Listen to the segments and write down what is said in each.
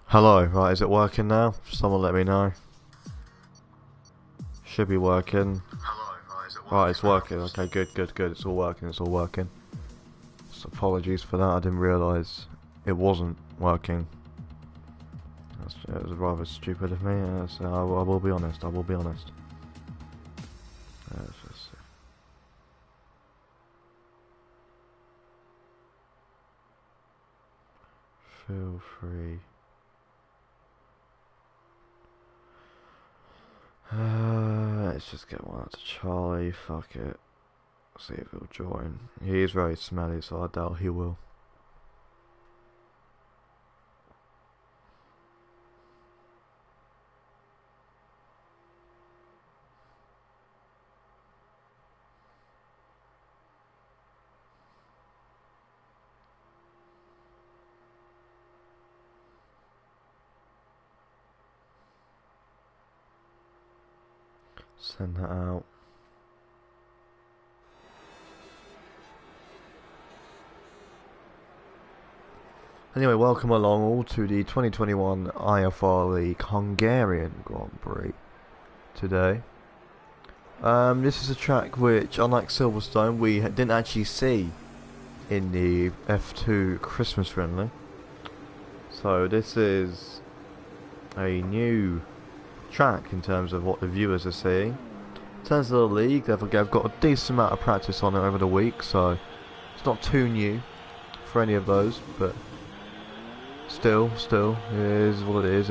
Hello, right, is it working now? Someone let me know. Should be working. Hello, is it working? Right, it's working. Okay, good. It's all working. So apologies for that, I didn't realise it wasn't working. It was rather stupid of me, so I will be honest, Let's just see. Feel free. Let's just get one out to Charlie, fuck it. See if he'll join. He is very smelly, so I doubt he will. Send that out. Anyway, welcome along all to the 2021 IFR League Hungarian Grand Prix today. This is a track which, unlike Silverstone, we didn't actually see in the F2 Christmas friendly. So this is a new track in terms of what the viewers are seeing. In terms of the league, they've got a decent amount of practice on it over the week, so it's not too new for any of those, but still, it is what it is,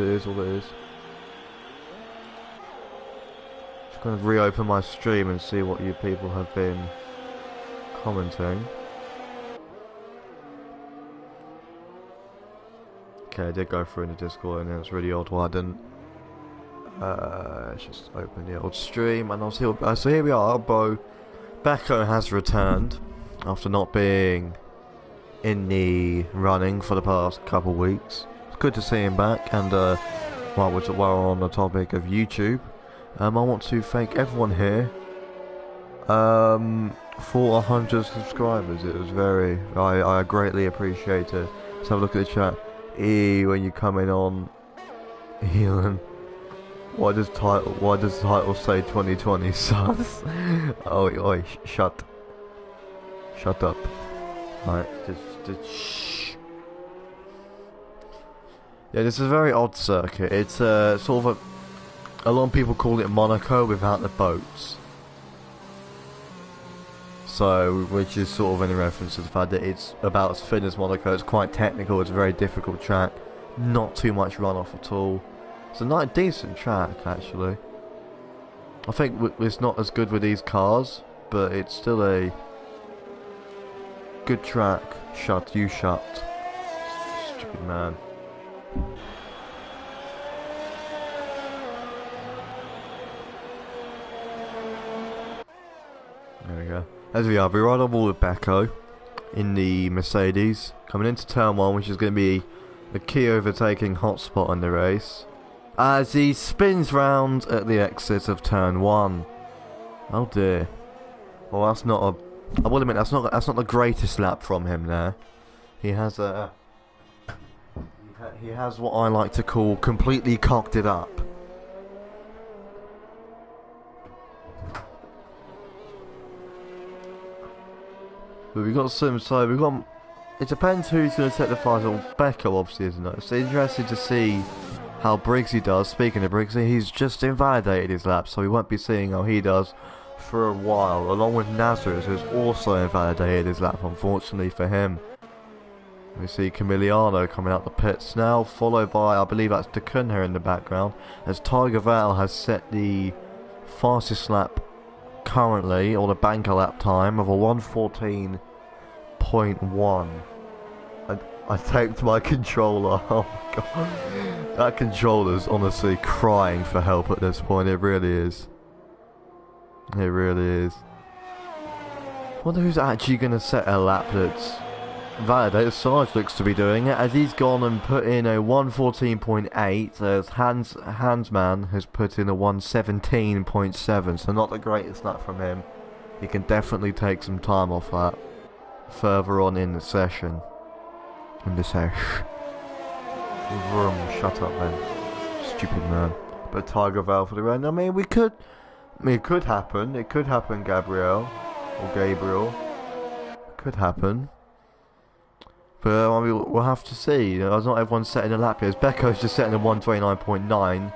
Just gonna reopen my stream and see what you people have been commenting. Okay, I did go through in the Discord and it's really odd why I didn't. Let's just open the old stream and I'll see what, so here we are. Becco has returned after not being in the running for the past couple weeks. It's good to see him back, and while we're on the topic of YouTube, I want to thank everyone here for 100 subscribers. It was I greatly appreciate it. Let's have a look at the chat. When you come in on Elon, why does the title say 2020 subs? Oi, shut up. Right, just shh. Yeah, this is a very odd circuit. It's sort of a lot of people call it Monaco without the boats. So, which is sort of in reference to the fact that it's about as thin as Monaco. It's quite technical. It's a very difficult track. Not too much runoff at all. It's a nice, decent track actually. I think it's not as good with these cars, but it's still a good track. You shut. Stupid man. There we go. As we are, we're right on board with Becco in the Mercedes, coming into turn 1, which is going to be the key overtaking hotspot in the race, as he spins round at the exit of turn 1. Oh dear. Well, that's not a... I will admit, that's not the greatest lap from him there. He has he has what I like to call completely cocked it up. But we've got it depends who's going to take the final. Becco obviously isn't it? It's interesting to see how Briggsy does. Speaking of Briggsy, he's just invalidated his lap, so we won't be seeing how he does for a while, along with Nazareth, who's also invalidated his lap, unfortunately for him. We see Camiliano coming out the pits now, followed by, I believe that's Decunha in the background, as Tiger Val has set the fastest lap currently, or the banker lap time, of a 1:14.1. I taped my controller. Oh my god. That controller's honestly crying for help at this point, it really is. It really is. I wonder who's actually going to set a lap that's validated. Sarge looks to be doing it, as he's gone and put in a 1:14.8, as Hansman has put in a 1:17.7, so not the greatest lap from him. He can definitely take some time off that further on in the session. Vroom, shut up then. Stupid man. But Tiger Val for the run. I mean, it could happen. It could happen, Gabriel. Or Gabriel. It could happen. But I mean, we'll have to see. You know, not everyone's setting a lap here. Becco's just setting a 129.9.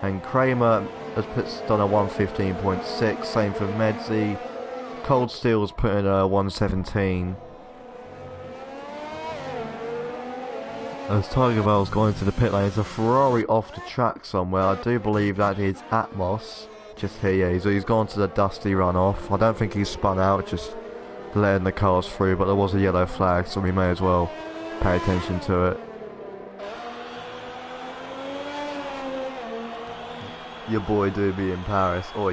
And Kramer has done a 115.6. Same for Medzi. Cold Steel's put in a 117. As Tiger Val's gone into the pit lane, there's a Ferrari off the track somewhere. I do believe that is Atmos. Just here, yeah, he's gone to the dusty runoff. I don't think he's spun out, just letting the cars through, but there was a yellow flag, so we may as well pay attention to it. Your boy do be in Paris. Oh,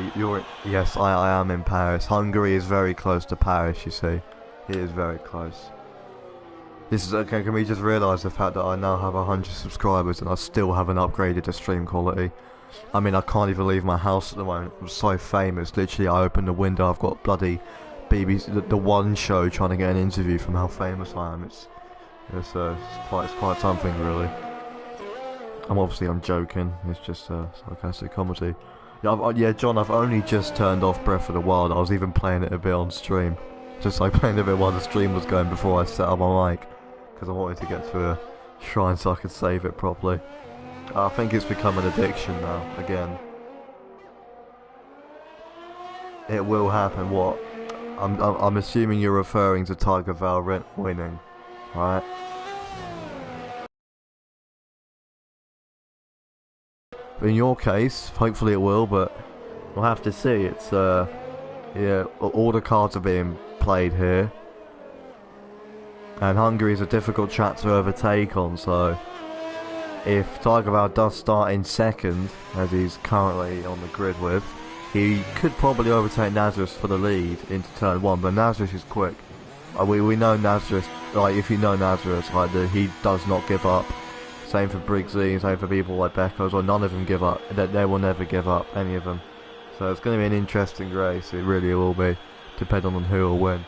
yes, I am in Paris. Hungary is very close to Paris, you see. It is very close. This is okay. Can we just realise the fact that I now have 100 subscribers and I still haven't upgraded the stream quality? I mean, I can't even leave my house at the moment. I'm so famous. Literally, I open the window, I've got bloody BBC, the One Show, trying to get an interview from how famous I am. It's quite something, really. I'm joking. It's just sarcastic comedy. Yeah, John, I've only just turned off Breath of the Wild. I was even playing it a bit on stream. Just like playing a bit while the stream was going before I set up my mic. Because I wanted to get to a shrine so I could save it properly. I think it's become an addiction now, again. It will happen, what? I'm assuming you're referring to Tiger Val winning, right? In your case, hopefully it will, but we'll have to see. It's, yeah, all the cards are being played here. And Hungary is a difficult track to overtake on, so if Tiger Val does start in second, as he's currently on the grid with, he could probably overtake Nazareth for the lead into turn 1, but Nazareth is quick. We know Nazareth, like, if you know Nazareth, like, he does not give up. Same for Briggsy, same for people like Becco, or none of them give up. They will never give up, any of them. So it's going to be an interesting race, it really will be, depending on who will win.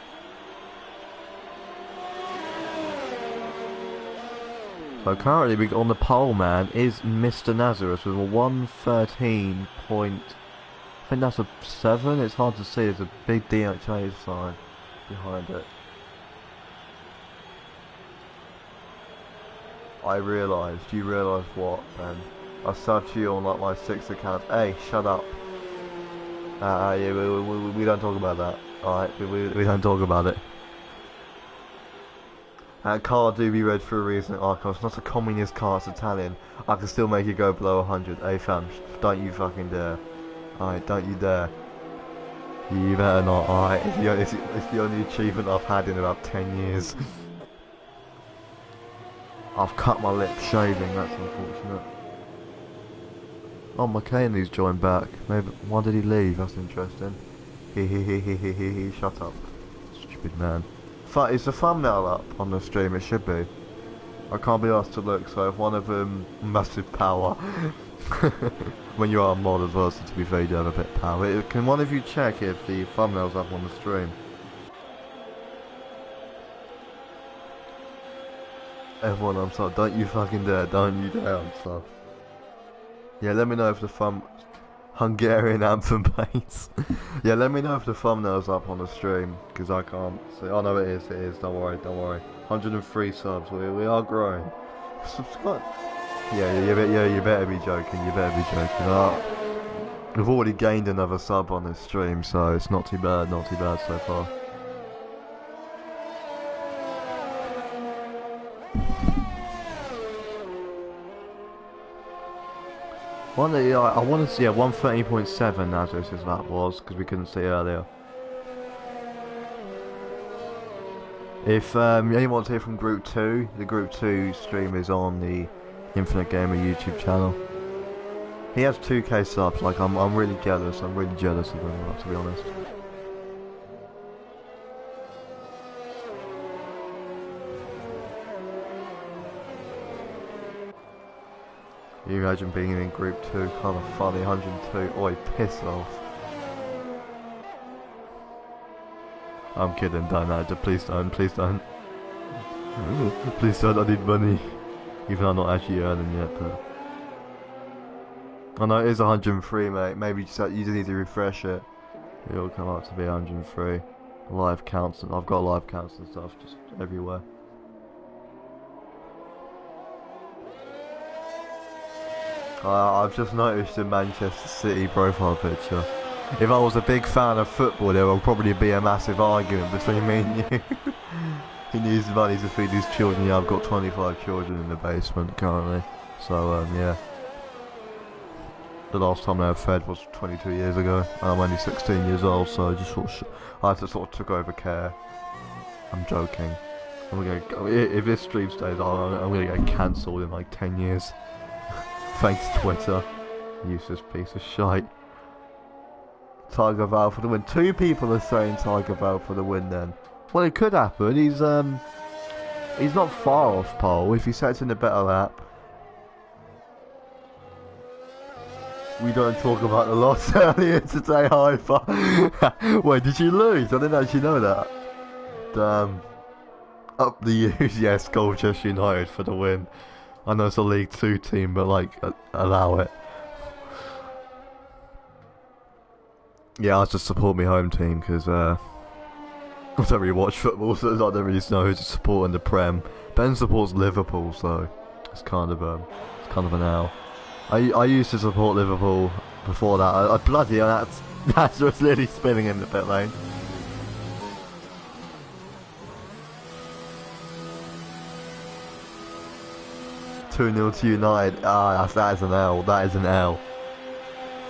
So currently on the pole, man, is Mr. Nazareth with a 113 point. I think that's a 7. It's hard to see. There's a big DHA sign behind it. I realised. You realise what, Ben? I subbed you on like my 6 account. Hey, shut up. Yeah, we don't talk about that. Alright, we don't talk about it. Car do be red for a reason, Arco. It's not a communist car, it's Italian. I can still make it go below 100. Hey fam, don't you fucking dare. Alright, don't you dare. You better not, alright. It's the only achievement I've had in about 10 years. I've cut my lip shaving, that's unfortunate. Oh, McCaney's joined back. Maybe, why did he leave? That's interesting. He shut up. Stupid man. Is the thumbnail up on the stream? It should be. I can't be asked to look, so if one of them massive power. When you are a mod as well, so to be fair, you do have a bit of power. Can one of you check if the thumbnail's up on the stream? Everyone, I'm sorry. Don't you fucking dare. Don't you dare, I'm sorry. Yeah, let me know if the Hungarian anthem plays. Yeah, let me know if the thumbnail's up on the stream, because I can't see. Oh no, it is, don't worry. 103 subs, we are growing. Subscribe. Yeah, you better be joking, we've already gained another sub on this stream, so it's not too bad so far. I want to see 130.7 Nazareth as that was, because we couldn't see earlier. If anyone wants to hear from Group 2, the Group 2 stream is on the Infinite Gamer YouTube channel. He has 2k subs, like I'm really jealous, of him, to be honest. Can you imagine being in Group 2? Kind of funny, 102. Oi, piss off. I'm kidding, don't. Please don't. Please don't, I need money. Even though I'm not actually earning yet, but I know it is 103, mate. Maybe you just need to refresh it. It'll come out to be 103. Live counts, and I've got live counts and stuff just everywhere. I've just noticed the Manchester City profile picture. If I was a big fan of football, there will probably be a massive argument between me and you. He needs money to feed his children. Yeah, I've got 25 children in the basement currently. So, yeah. The last time I had fed was 22 years ago. And I'm only 16 years old, so I just I had to sort of took over care. I'm joking. If this stream stays on, I'm gonna get cancelled in like 10 years. Thanks Twitter. Useless piece of shite. Tiger Val for the win. 2 people are saying Tiger Val for the win then. Well, it could happen. He's not far off pole if he sets in a better lap. We don't talk about the loss earlier today, IFR. Wait, did you lose? I didn't actually know that. Damn. Up the U's, yes, Colchester United for the win. I know it's a League 2 team, but like, allow it. Yeah, I just support my home team because I don't really watch football, so I don't really know who's supporting the Prem. Ben supports Liverpool, so it's kind of an L. I used to support Liverpool before that. I bloody hell, that's just really spinning in the pit lane. (2-0 to United. That is an L. That is an L.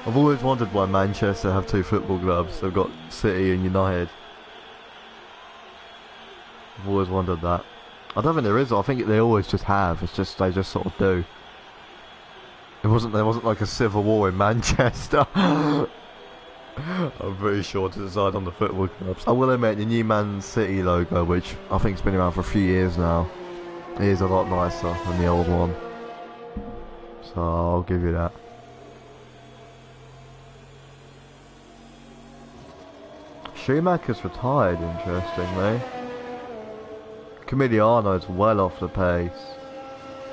I've always wondered why Manchester have 2 football clubs. They've got City and United. I've always wondered that. I don't think there is. I think they always just have. It's just they just sort of do. There wasn't like a civil war in Manchester. I'm pretty sure to decide on the football clubs. I will admit the new Man City logo, which I think has been around for a few years now, is a lot nicer than the old one. So I'll give you that. Schumacher's retired, interestingly. Camilliano's well off the pace.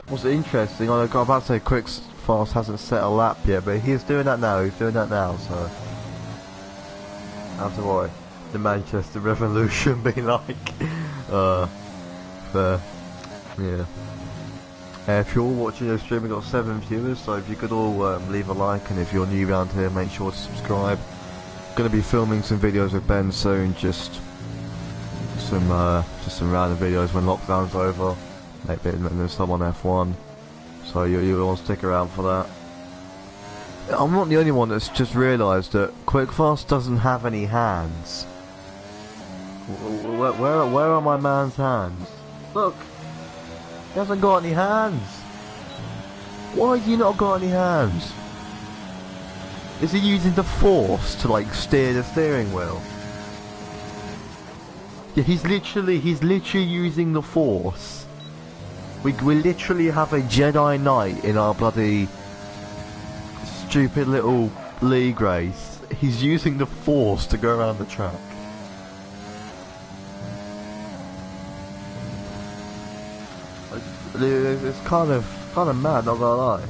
What's interesting, I'm about to say Quick Fast hasn't set a lap yet, but he's doing that now, so don't have to worry. The Manchester Revolution be like. Fair. Yeah. If you're all watching this stream, we've got 7 viewers, so if you could all leave a like, and if you're new around here, make sure to subscribe. Going to be filming some videos with Ben soon, just some random videos when lockdown's over, maybe there's some on F1, so you'll all stick around for that. I'm not the only one that's just realised that Quickfast doesn't have any hands. Where are my man's hands? Look, he hasn't got any hands. Why has he not got any hands? Is he using the force to like steer the steering wheel? Yeah, he's literally using the force. We literally have a Jedi Knight in our bloody stupid little league race. He's using the force to go around the track. It's kind of mad, not gonna lie.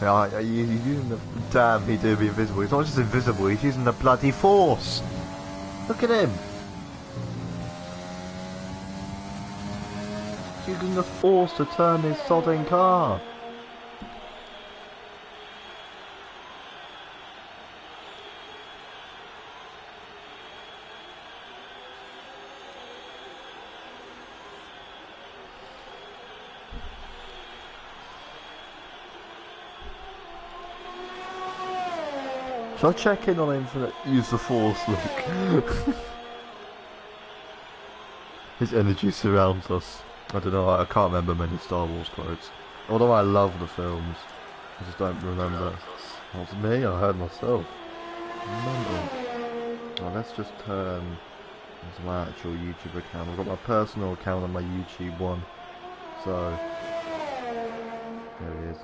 Yeah, he's using the... Damn, he do be invisible. He's not just invisible, he's using the bloody force. Look at him. He's using the force to turn his sodding car. Shall I check in on him for use the force, look? His energy surrounds us. I don't know, I can't remember many Star Wars quotes. Although I love the films, I just don't remember. That was me, I heard myself. Remember. Well, let's just turn into my actual YouTube account. I've got my personal account and my YouTube one. So, There he is.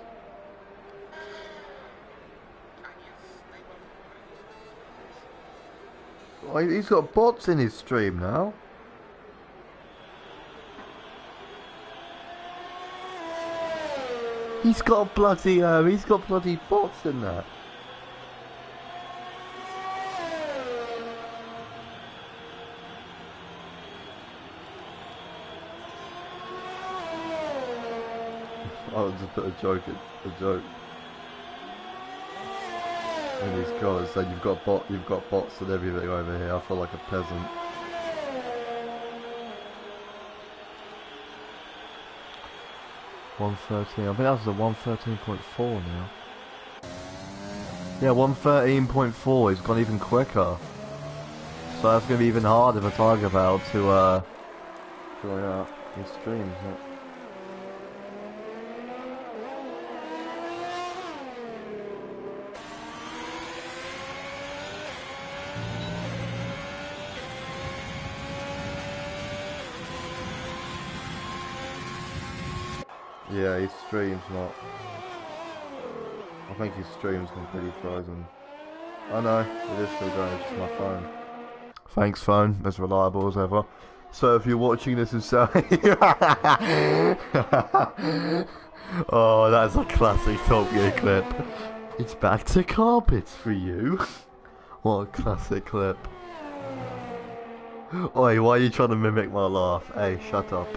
Oh, he's got bots in his stream now. He's got bloody bots in that. I'll just put a joke. In his colours, so you've got bots and everything over here. I feel like a peasant. $113. I think that was the 113.4 now. Yeah, 113.4. It's gone even quicker. So that's gonna be even harder for Tiger Val to join out his streams. Yeah, his stream's not. I think his stream's completely frozen. I know, it is still going, it's just my phone. Thanks phone, as reliable as ever. So if you're watching this and saying... Oh, that's a classic Top Gear clip. It's back to carpets for you. What a classic clip. Oi, why are you trying to mimic my laugh? Hey, shut up.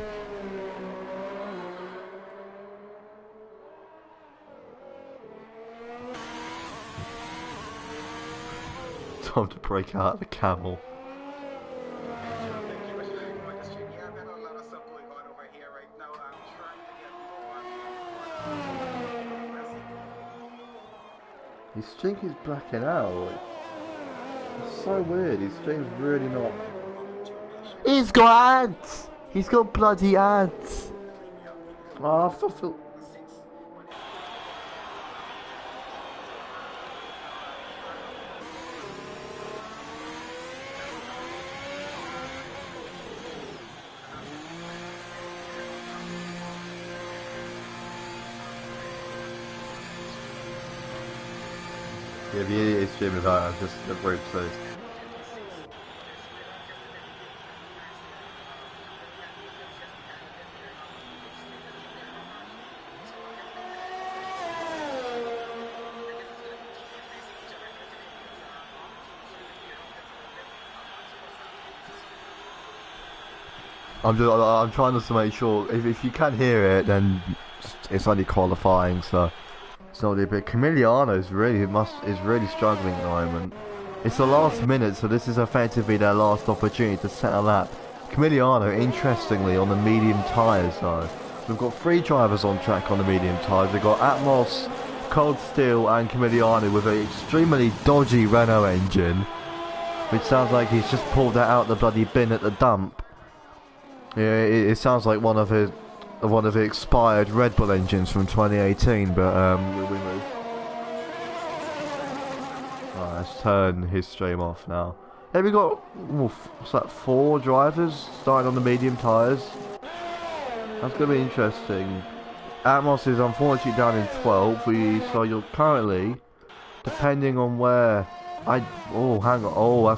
Time to break out the camel. His stream is blacking out. It's so weird. His stream's really not. He's got ants. He's got bloody ants. Oh, I feel. Yeah, the idiot is streaming that. I'm just a brute, so. I'm trying to make sure if you can hear it, then it's only qualifying, so. It's not really big. Camiliano is really struggling at the moment. It's the last minute, so this is effectively their last opportunity to set a lap. Camiliano, interestingly, on the medium tyres though. We've got 3 drivers on track on the medium tyres. We've got Atmos, Cold Steel and Camiliano with an extremely dodgy Renault engine, which sounds like he's just pulled that out the bloody bin at the dump. Yeah, it sounds like one of the expired Red Bull engines from 2018, but we move. Right, let's turn his stream off now. Hey, we got what's that, 4 drivers starting on the medium tyres. That's gonna be interesting. Atmos is unfortunately down in 12th. So you're currently, depending on where hang on. Oh,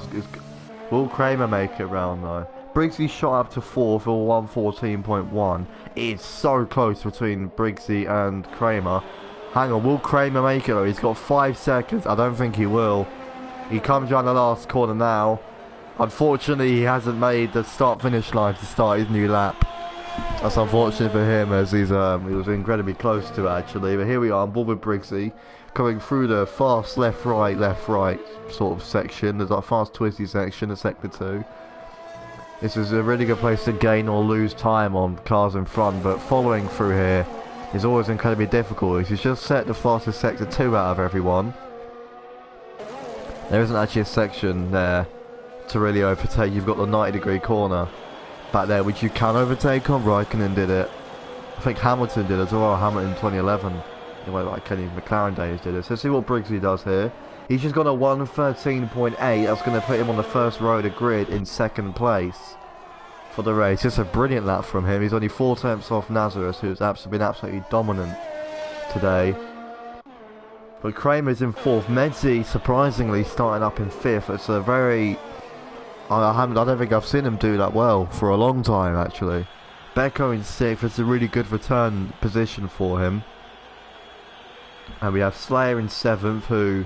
will Kramer make it round though? Briggsy shot up to 4th for 114.1. It's so close between Briggsy and Kramer. Hang on, will Kramer make it though? He's got 5 seconds. I don't think he will. He comes around the last corner now. Unfortunately, he hasn't made the start-finish line to start his new lap. That's unfortunate for him, as he was incredibly close to it actually. But here we are on board with Briggsy, coming through the fast left-right sort of section. There's like fast twisty section, the sector 2. This is a really good place to gain or lose time on cars in front, but following through here is always incredibly difficult. He's just set the fastest sector 2 out of everyone. There isn't actually a section there to really overtake. You've got the 90-degree corner back there, which you can overtake on. Raikkonen did it. I think Hamilton did it as well. Hamilton in 2011. Anyway, like Kenny McLaren days did it. So let's see what Briggsy does here. He's just got a 113.8. That's going to put him on the first row of the grid in 2nd place for the race. Just a brilliant lap from him. He's only 4 tenths off Nazareth, who's been absolutely dominant today. But Kramer's in 4th. Medzi surprisingly starting up in 5th. It's a very... I don't think I've seen him do that well for a long time, actually. Beko in 6th. It's a really good return position for him. And we have Slayer in 7th, who...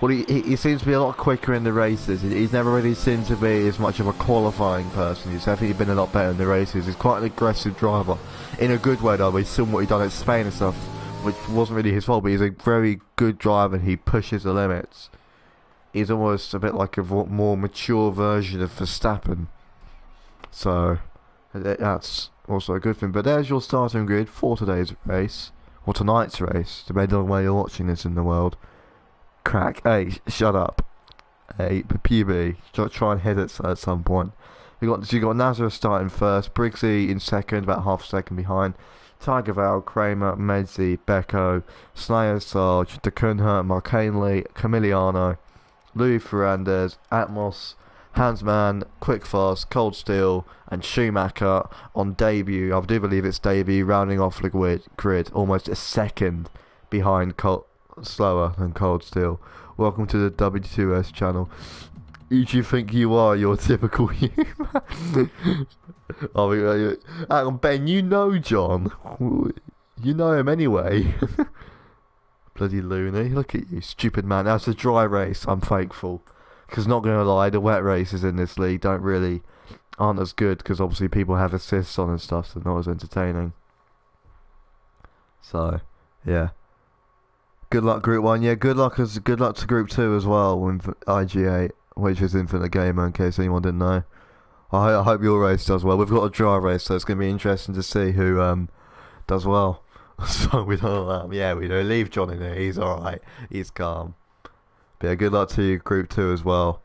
Well, he seems to be a lot quicker in the races. He's never really seemed to be as much of a qualifying person. He's definitely been a lot better in the races. He's quite an aggressive driver. In a good way, though. He's seen what he's done at Spain and stuff, which wasn't really his fault, but he's a very good driver and he pushes the limits. He's almost a bit like a more mature version of Verstappen. So, that's also a good thing. But there's your starting grid for today's race, or tonight's race, depending on where you're watching this in the world. Crack. Hey, shut up. Hey, PB. Try and hit it at some point. You got Nazareth starting first, Briggsy in 2nd, about half a second behind. Tiger Val, Kramer, Medzi, Beko, Slayer, Sarge, De Kunha, Marcanley, Camiliano, Louis Ferrandez, Atmos, Hansman, Quickfast, Cold Steel, and Schumacher on debut. I do believe it's debut, rounding off the grid, almost a second behind slower than Cold Steel. Welcome to the W2S channel. Who do you think you are, your typical human? Oh, hang on, Ben, you know John. You know him anyway. Bloody loony, look at you, stupid man. That's a dry race, I'm thankful. Because not going to lie, the wet races in this league aren't as good, because obviously people have assists on and stuff, so not as entertaining. So, yeah. Good luck Group 1, yeah, good luck to Group 2 as well, with IG8, which is Infinite Gamer, in case anyone didn't know. I hope your race does well. We've got a dry race, so it's going to be interesting to see who does well. So we don't we don't leave John in there. He's alright. He's calm. But yeah, good luck to you, Group 2 as well.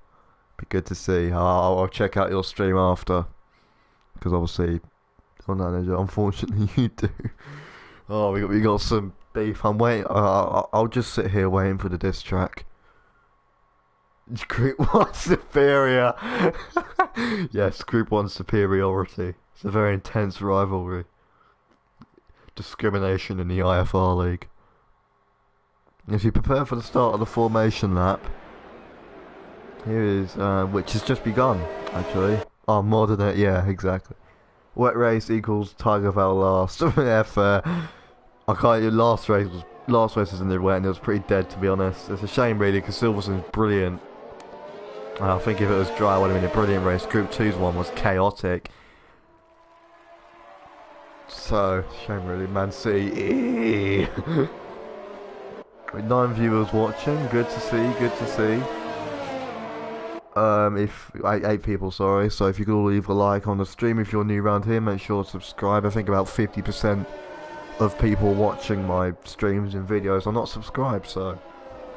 Be good to see. I'll check out your stream after. Because obviously, unfortunately you do. Oh, we got some beef. I'm waiting. I'll just sit here waiting for the diss track. Group 1 superior. Yes, Group 1 superiority. It's a very intense rivalry. Discrimination in the IFR league. If you prepare for the start of the formation lap, here is, which has just begun, actually. Oh, more than it, yeah, exactly. Wet race equals Tiger Val last. Yeah, fair. I can't. Last race was in the wet, and it was pretty dead, to be honest. It's a shame, really, because Silverson's brilliant. I think if it was dry, it would have been a brilliant race. Group 2's one was chaotic. So, shame really, Man City. With 9 viewers watching, good to see, good to see. If 8 people, sorry. So if you could all leave a like on the stream if you're new around here, make sure to subscribe. I think about 50% of people watching my streams and videos are not subscribed, so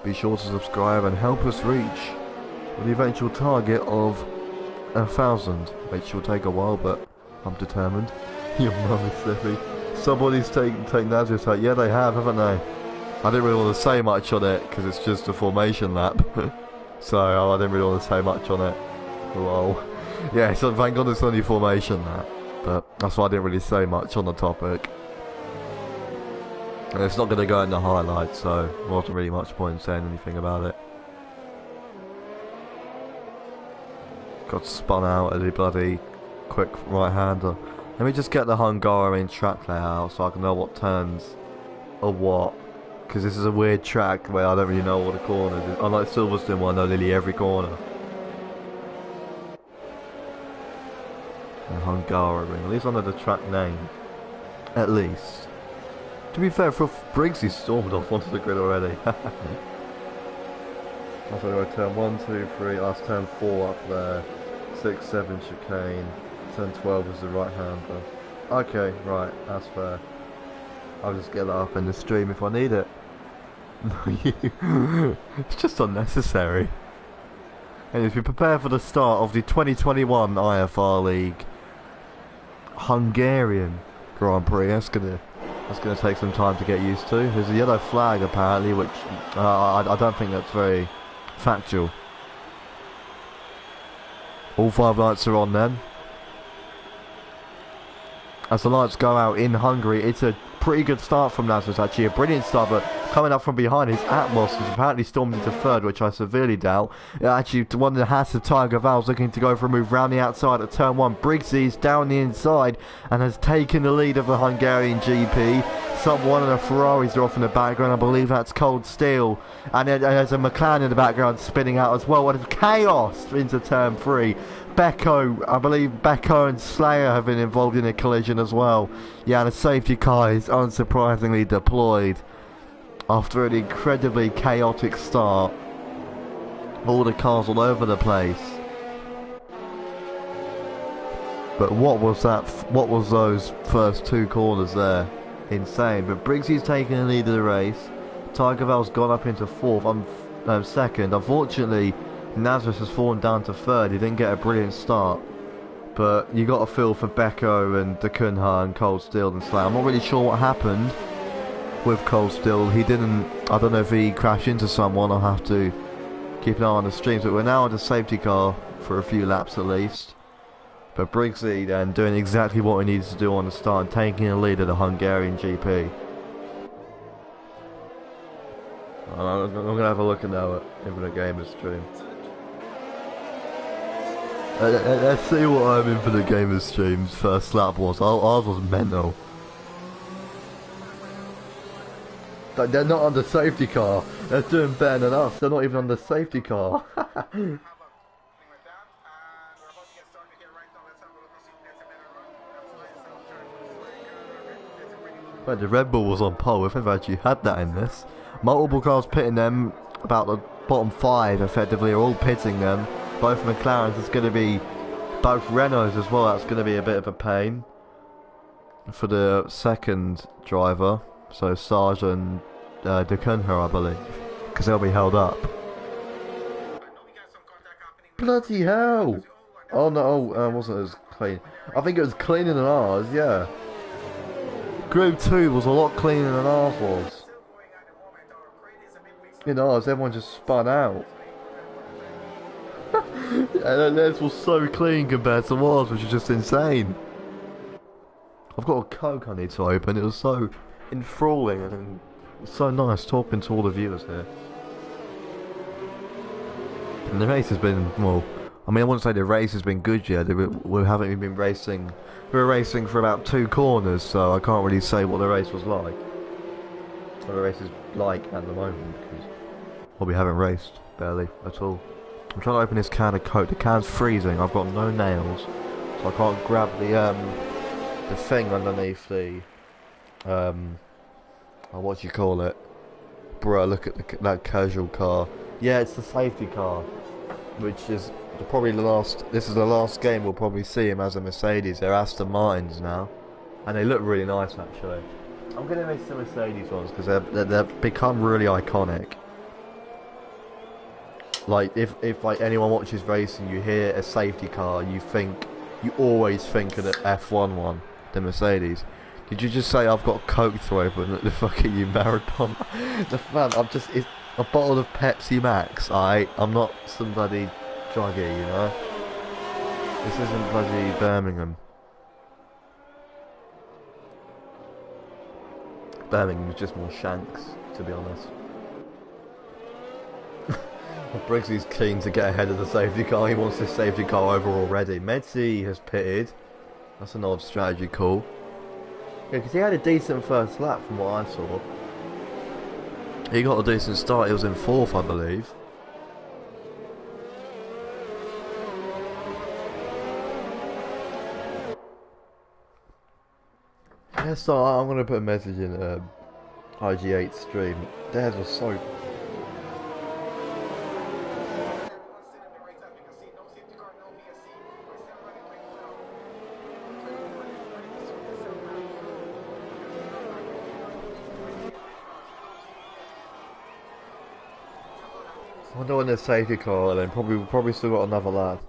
be sure to subscribe and help us reach the eventual target of 1,000, which will take a while, but I'm determined. Your mum is slippy. Somebody's taken Nazareth out. Yeah, they haven't they? I didn't really want to say much on it because it's just a formation lap. So I didn't really want to say much on it. Lol. Yeah, so thank God it's only formation lap. But that's why I didn't really say much on the topic. And it's not going to go in the highlights, so there wasn't really much point in saying anything about it. Got spun out at the bloody quick right-hander. Let me just get the Hungarian track layout so I can know what turns are what. Because this is a weird track where I don't really know what the corners is. Unlike Silverstone where I know nearly every corner. And Hungarian. At least I know the track name. At least. To be fair, for Briggs, he stormed off onto the grid already. That's where I turn 1, 2, 3, that's turn 4 up there. 6, 7 chicane. Turn 12 is the right hander. Okay, right, that's fair. I'll just get that up in the stream if I need it. It's just unnecessary. And if you prepare for the start of the 2021 IFR League Hungarian Grand Prix, that's gonna take some time to get used to. There's a yellow flag apparently, which I don't think that's very factual. All 5 lights are on then. As the lights go out in Hungary, it's a pretty good start from Nazareth, actually. A brilliant start, but coming up from behind, his Atmos has apparently stormed into third, which I severely doubt. Actually, one of the hats of Tiger Valve's looking to go for a move round the outside at turn 1. Briggsy's down the inside and has taken the lead of the Hungarian GP. One of the Ferraris are off in the background. I believe that's Cold Steel. And there's a McLaren in the background spinning out as well. What is chaos into turn 3. Becco, I believe Becco and Slayer have been involved in a collision as well. Yeah, and a safety car is unsurprisingly deployed after an incredibly chaotic start. All the cars all over the place. But what was that? What was those first 2 corners there? Insane. But Briggsy's taking the lead of the race. Tiger Valve's gone up into 4th. I'm second. Unfortunately, Nazareth has fallen down to 3rd. He didn't get a brilliant start. But you got a feel for Becco and Decunha and Cold Steel and Slayer. I'm not really sure what happened with Cold Steel. He didn't. I don't know if he crashed into someone. I'll have to keep an eye on the streams. But we're now on the safety car for a few laps at least. But Briggsy then doing exactly what he needs to do on the start and taking the lead of the Hungarian GP. I'm going to have a look now at Infinite Gamer stream. Let's see what Infinite Gamer stream's first lap was. Ours was mental. Like, they're not on the safety car. They're doing better than us. They're not even on the safety car. But the Red Bull was on pole. If they've actually had that in this. Multiple cars pitting them. About the bottom 5 effectively are all pitting them. Both McLarens. It's going to be both Renaults as well. That's going to be a bit of a pain for the second driver. So Sarge and Decunha, I believe, because they'll be held up. Bloody hell! Oh no, it wasn't as clean. I think it was cleaner than ours. Yeah. Group 2 was a lot cleaner than ours was. In ours, everyone just spun out. And theirs was so clean compared to ours, which is just insane. I've got a Coke I need to open. It was so enthralling and so nice talking to all the viewers here. And the race has been, well, I mean, I wouldn't say the race has been good yet. We haven't even been racing. We were racing for about 2 corners, so I can't really say what the race was like. What the race is like at the moment, because well, we haven't raced barely at all. I'm trying to open this can of Coke. The can's freezing. I've got no nails, so I can't grab the thing underneath the what do you call it? Bruh, look at that casual car. Yeah, it's the safety car, which is probably the last. This is the last game we'll probably see him as a Mercedes. They're Aston Martins now, and they look really nice actually. I'm gonna miss the Mercedes ones because they've become really iconic. Like if like anyone watches racing, you hear a safety car, you always think of the F1 one, the Mercedes. Did you just say I've got Coke to open at the fucking you marathon? Man, it's a bottle of Pepsi Max. I'm not some bloody druggie, you know. This isn't bloody Birmingham. Birmingham is just more Shanks, to be honest. Briggsy's keen to get ahead of the safety car. He wants this safety car over already. Medzi has pitted. That's an odd strategy call. Yeah, because he had a decent first lap from what I saw. He got a decent start. He was in 4th, I believe. Yeah, so I'm going to put a message in IG8 stream. Theirs was so... I wonder when the safety car, then probably still got another lap.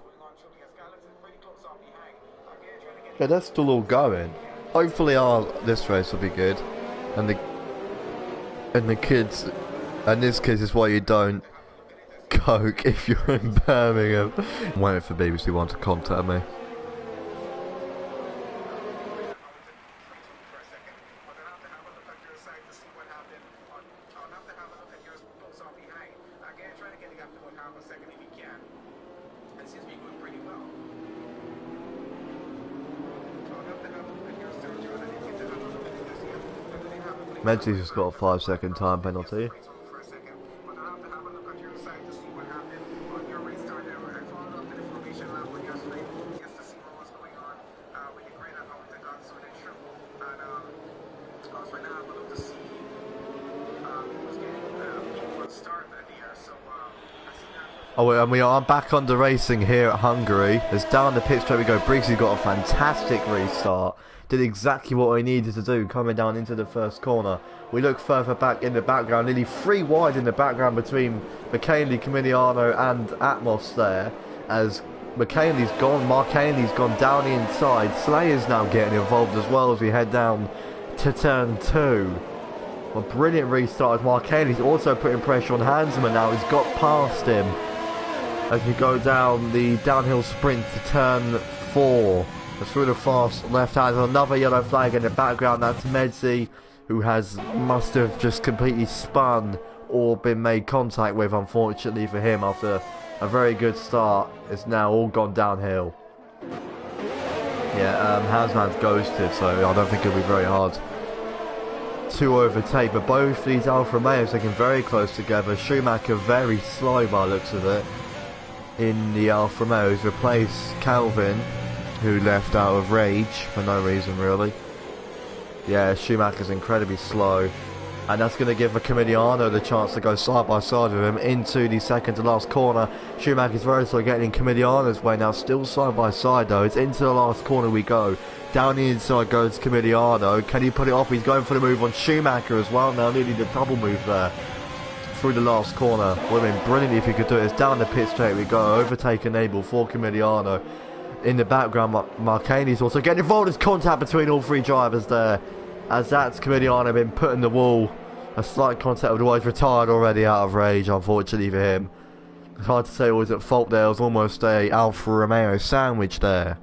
Yeah, they're still all going. Hopefully this race will be good. And the kids, and this case is why you don't Coke if you're in Birmingham. I'm waiting for BBC One to contact me. Menzies has got a 5-second time penalty. Oh, and we are back under racing here at Hungary. As down the pit straight we go. Briggs's got a fantastic restart. Did exactly what we needed to do coming down into the first corner. We look further back in the background, nearly 3 wide in the background between McKinley, Camilliano and Atmos there. As McKinley's gone, Marcaney's gone down the inside. Slayer's now getting involved as well as we head down to turn 2. A brilliant restart as Marcaney's also putting pressure on Hansman now. He's got past him as we go down the downhill sprint to turn 4. Through the fast left hand, another yellow flag in the background. That's Medzi, who must have just completely spun or been made contact with, unfortunately for him, after a very good start. It's now all gone downhill. Yeah, Hansman's ghosted, so I don't think it'll be very hard to overtake. But both these Alfa Romeos taking very close together. Schumacher very slow by the looks of it in the Alfa Romeos. Replaced Calvin, who left out of rage for no reason really. Yeah, Schumacher's incredibly slow, and that's going to give Camilliano the chance to go side by side with him into the second to last corner. Schumacher's very slow getting in Camilliano's way now, still side by side though. It's into the last corner we go. Down the inside goes Camilliano. Can he put it off? He's going for the move on Schumacher as well now, nearly the double move there through the last corner. Would have been brilliant if he could do it. It's down the pit straight we go, overtake enable for Camilliano. In the background, Marcaney's also getting involved. There's contact between all 3 drivers there, as that's Camilliano been put in the wall. A slight contact, otherwise retired already out of rage, unfortunately for him. It's hard to say who was at fault there. It was almost a Alfa Romeo sandwich there.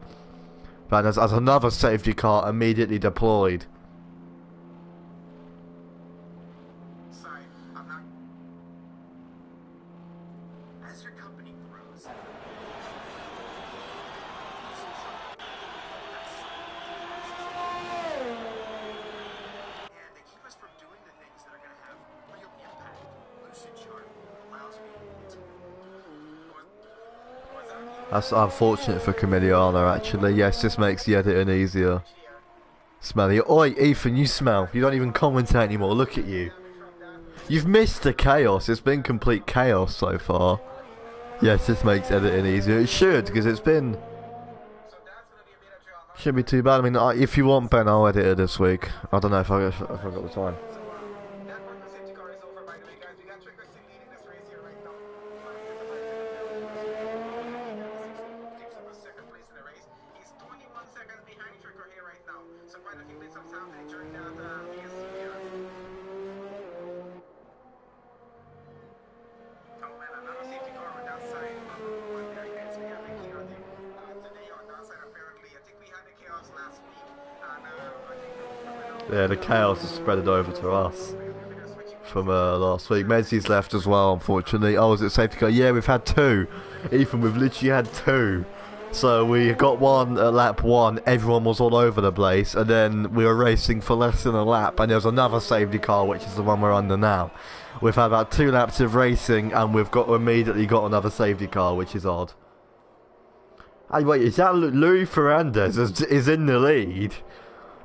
But as another safety car immediately deployed. Sorry, I'm not. As your company grows. That's unfortunate for Camilliano actually. Yes, this makes the editing easier. Smelly. Oi, Ethan, you smell. You don't even commentate anymore. Look at you. You've missed the chaos. It's been complete chaos so far. Yes, this makes editing easier. It should, because it's been... Shouldn't be too bad. I mean, if you want, Ben, I'll edit it this week. I don't know if I got the time. Yeah, the chaos has spread it over to us from last week. Menzies left as well, unfortunately. Oh, is it safety car? Yeah, we've had 2. Ethan, we've literally had 2. So we got one at lap 1, everyone was all over the place, and then we were racing for less than a lap, and there was another safety car, which is the one we're under now. We've had about 2 laps of racing, and we've immediately got another safety car, which is odd. Hey, wait, is that Louis Fernandez is in the lead?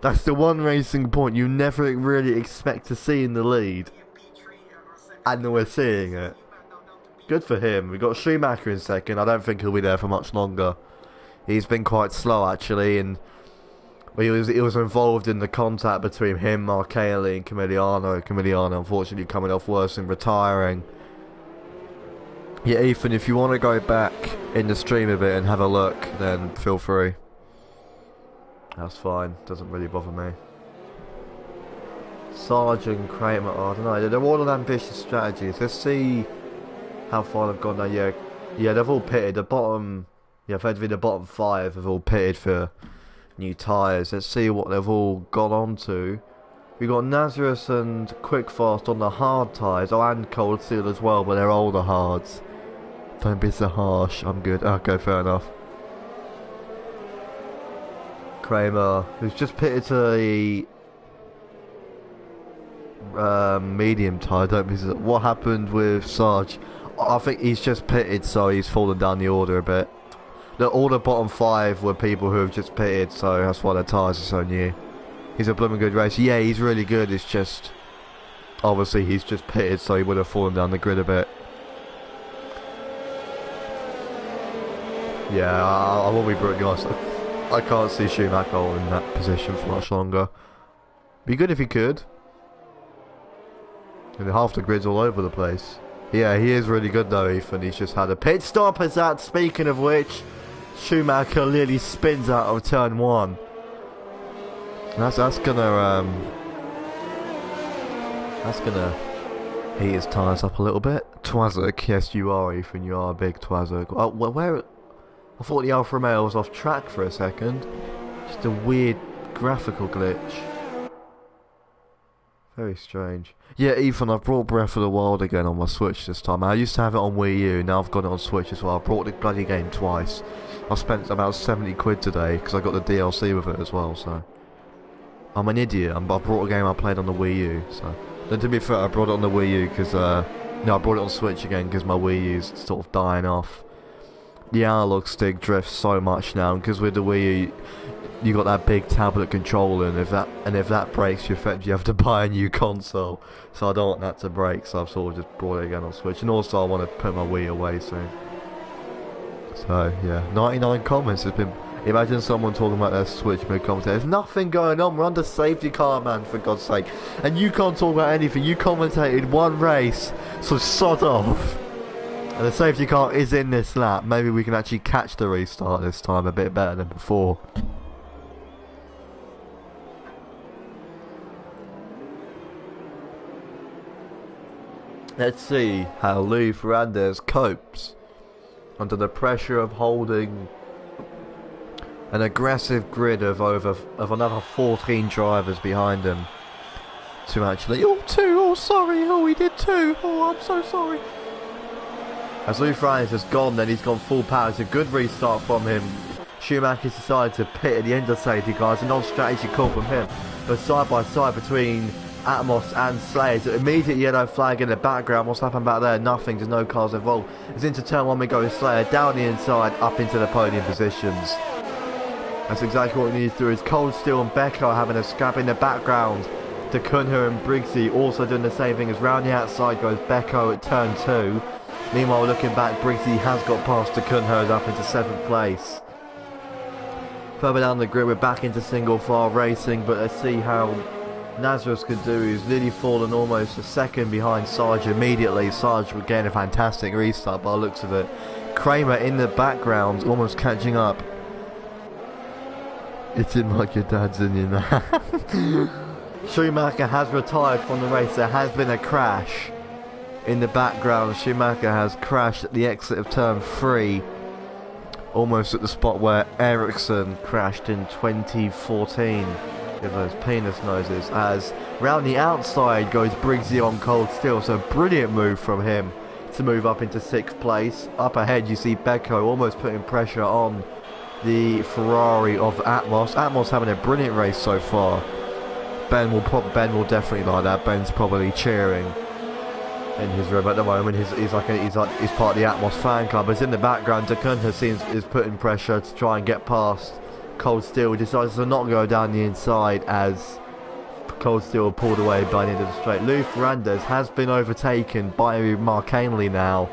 That's the one racing point you never really expect to see in the lead. And we're seeing it. Good for him. We got Schumacher in second. I don't think he'll be there for much longer. He's been quite slow actually, and he was involved in the contact between him, Marcaney and Camilliano. Camilliano unfortunately coming off worse and retiring. Yeah, Ethan, if you want to go back in the stream a bit and have a look, then feel free. That's fine, doesn't really bother me. Sergeant, Kramer, I don't know, they're all on ambitious strategies. Let's see how far they've gone now. Yeah, they've all pitted. The bottom, yeah, effectively the bottom 5 have all pitted for new tyres. Let's see what they've all gone on to. We've got Nazareth and Quickfast on the hard tyres, and Cold Steel as well, but they're older hards. Don't be so harsh. I'm good. Okay, fair enough. Kramer, who's just pitted to the medium tire. Don't be. What happened with Sarge? I think he's just pitted, so he's fallen down the order a bit. All the bottom 5 were people who have just pitted, so that's why their tyres are so new. He's a blooming good racer. Yeah, he's really good. It's just obviously he's just pitted, so he would have fallen down the grid a bit. Yeah, I won't be brutally honest. I can't see Schumacher in that position for much longer. Be good if he could. And half the grid's all over the place. Yeah, he is really good though, Ethan. He's just had a pit stop as that. Speaking of which, Schumacher nearly spins out of turn 1. That's gonna heat his tyres up a little bit. Twazak, yes you are, Ethan. You are a big Twazak. Oh, where? I thought the Alfa Romeo was off track for a second. Just a weird graphical glitch. Very strange. Yeah, Ethan, I've brought Breath of the Wild again on my Switch this time. I used to have it on Wii U, now I've got it on Switch as well. I brought the bloody game twice. I spent about 70 quid today because I got the DLC with it as well, so... I'm an idiot. I brought a game I played on the Wii U, so... Then to be fair, I brought it on the Wii U because, no, I brought it on Switch again because my Wii U's sort of dying off. The analog stick drifts so much now, because with the Wii U, you got that big tablet controller, and if that breaks, you effectively have to buy a new console. So I don't want that to break, so I've sort of just brought it again on Switch. And also I want to put my Wii away soon. So yeah, 99 comments has been. Imagine someone talking about their Switch mid-commentator. There's nothing going on. We're under safety car, man, for God's sake. And you can't talk about anything. You commentated one race, so sod off. And the safety car is in this lap. Maybe we can actually catch the restart this time a bit better than before. Let's see how Luis Fernandez copes under the pressure of holding an aggressive grid of another 14 drivers behind him to actually... Oh, sorry, he did 2. Oh, I'm so sorry. As Luis Fernandez has gone, then he's gone full power. It's a good restart from him. Schumacher's decided to pit at the end of safety car. It's a non-strategy call from him. But side by side between Atmos and Slayer. It's an immediate yellow flag in the background. What's happened back there? Nothing. There's no cars involved. It's into turn 1 we go with Slayer. Down the inside, up into the podium positions. That's exactly what we need to do. Is Cold Steel and Becker having a scrap in the background. To Kunha and Briggsy also doing the same thing. As round the outside goes Becker at turn 2. Meanwhile, looking back, Briggsy has got past Kunha up into 7th place. Further down the grid, we're back into single file racing, but let's see how Nazareth could do. He's nearly fallen almost a second behind Sarge immediately. Sarge would gain a fantastic restart by the looks of it. Kramer in the background, almost catching up. It seemed like your dad's in you now. Schumacher has retired from the race. There has been a crash. In the background, Schumacher has crashed at the exit of turn 3. Almost at the spot where Ericsson crashed in 2014. Give those penis noses. As round the outside goes Briggsy on Cold Steel. So brilliant move from him to move up into 6th place. Up ahead you see Becco almost putting pressure on the Ferrari of Atmos. Atmos having a brilliant race so far. Ben will definitely like that. Ben's probably cheering in his room at the moment. He's part of the Atmos fan club. As in the background, Kunha is putting pressure to try and get past Cold Steel. Decides to not go down the inside as Cold Steel pulled away by the end of the straight. Luis Fernandez has been overtaken by Mark Ainley now,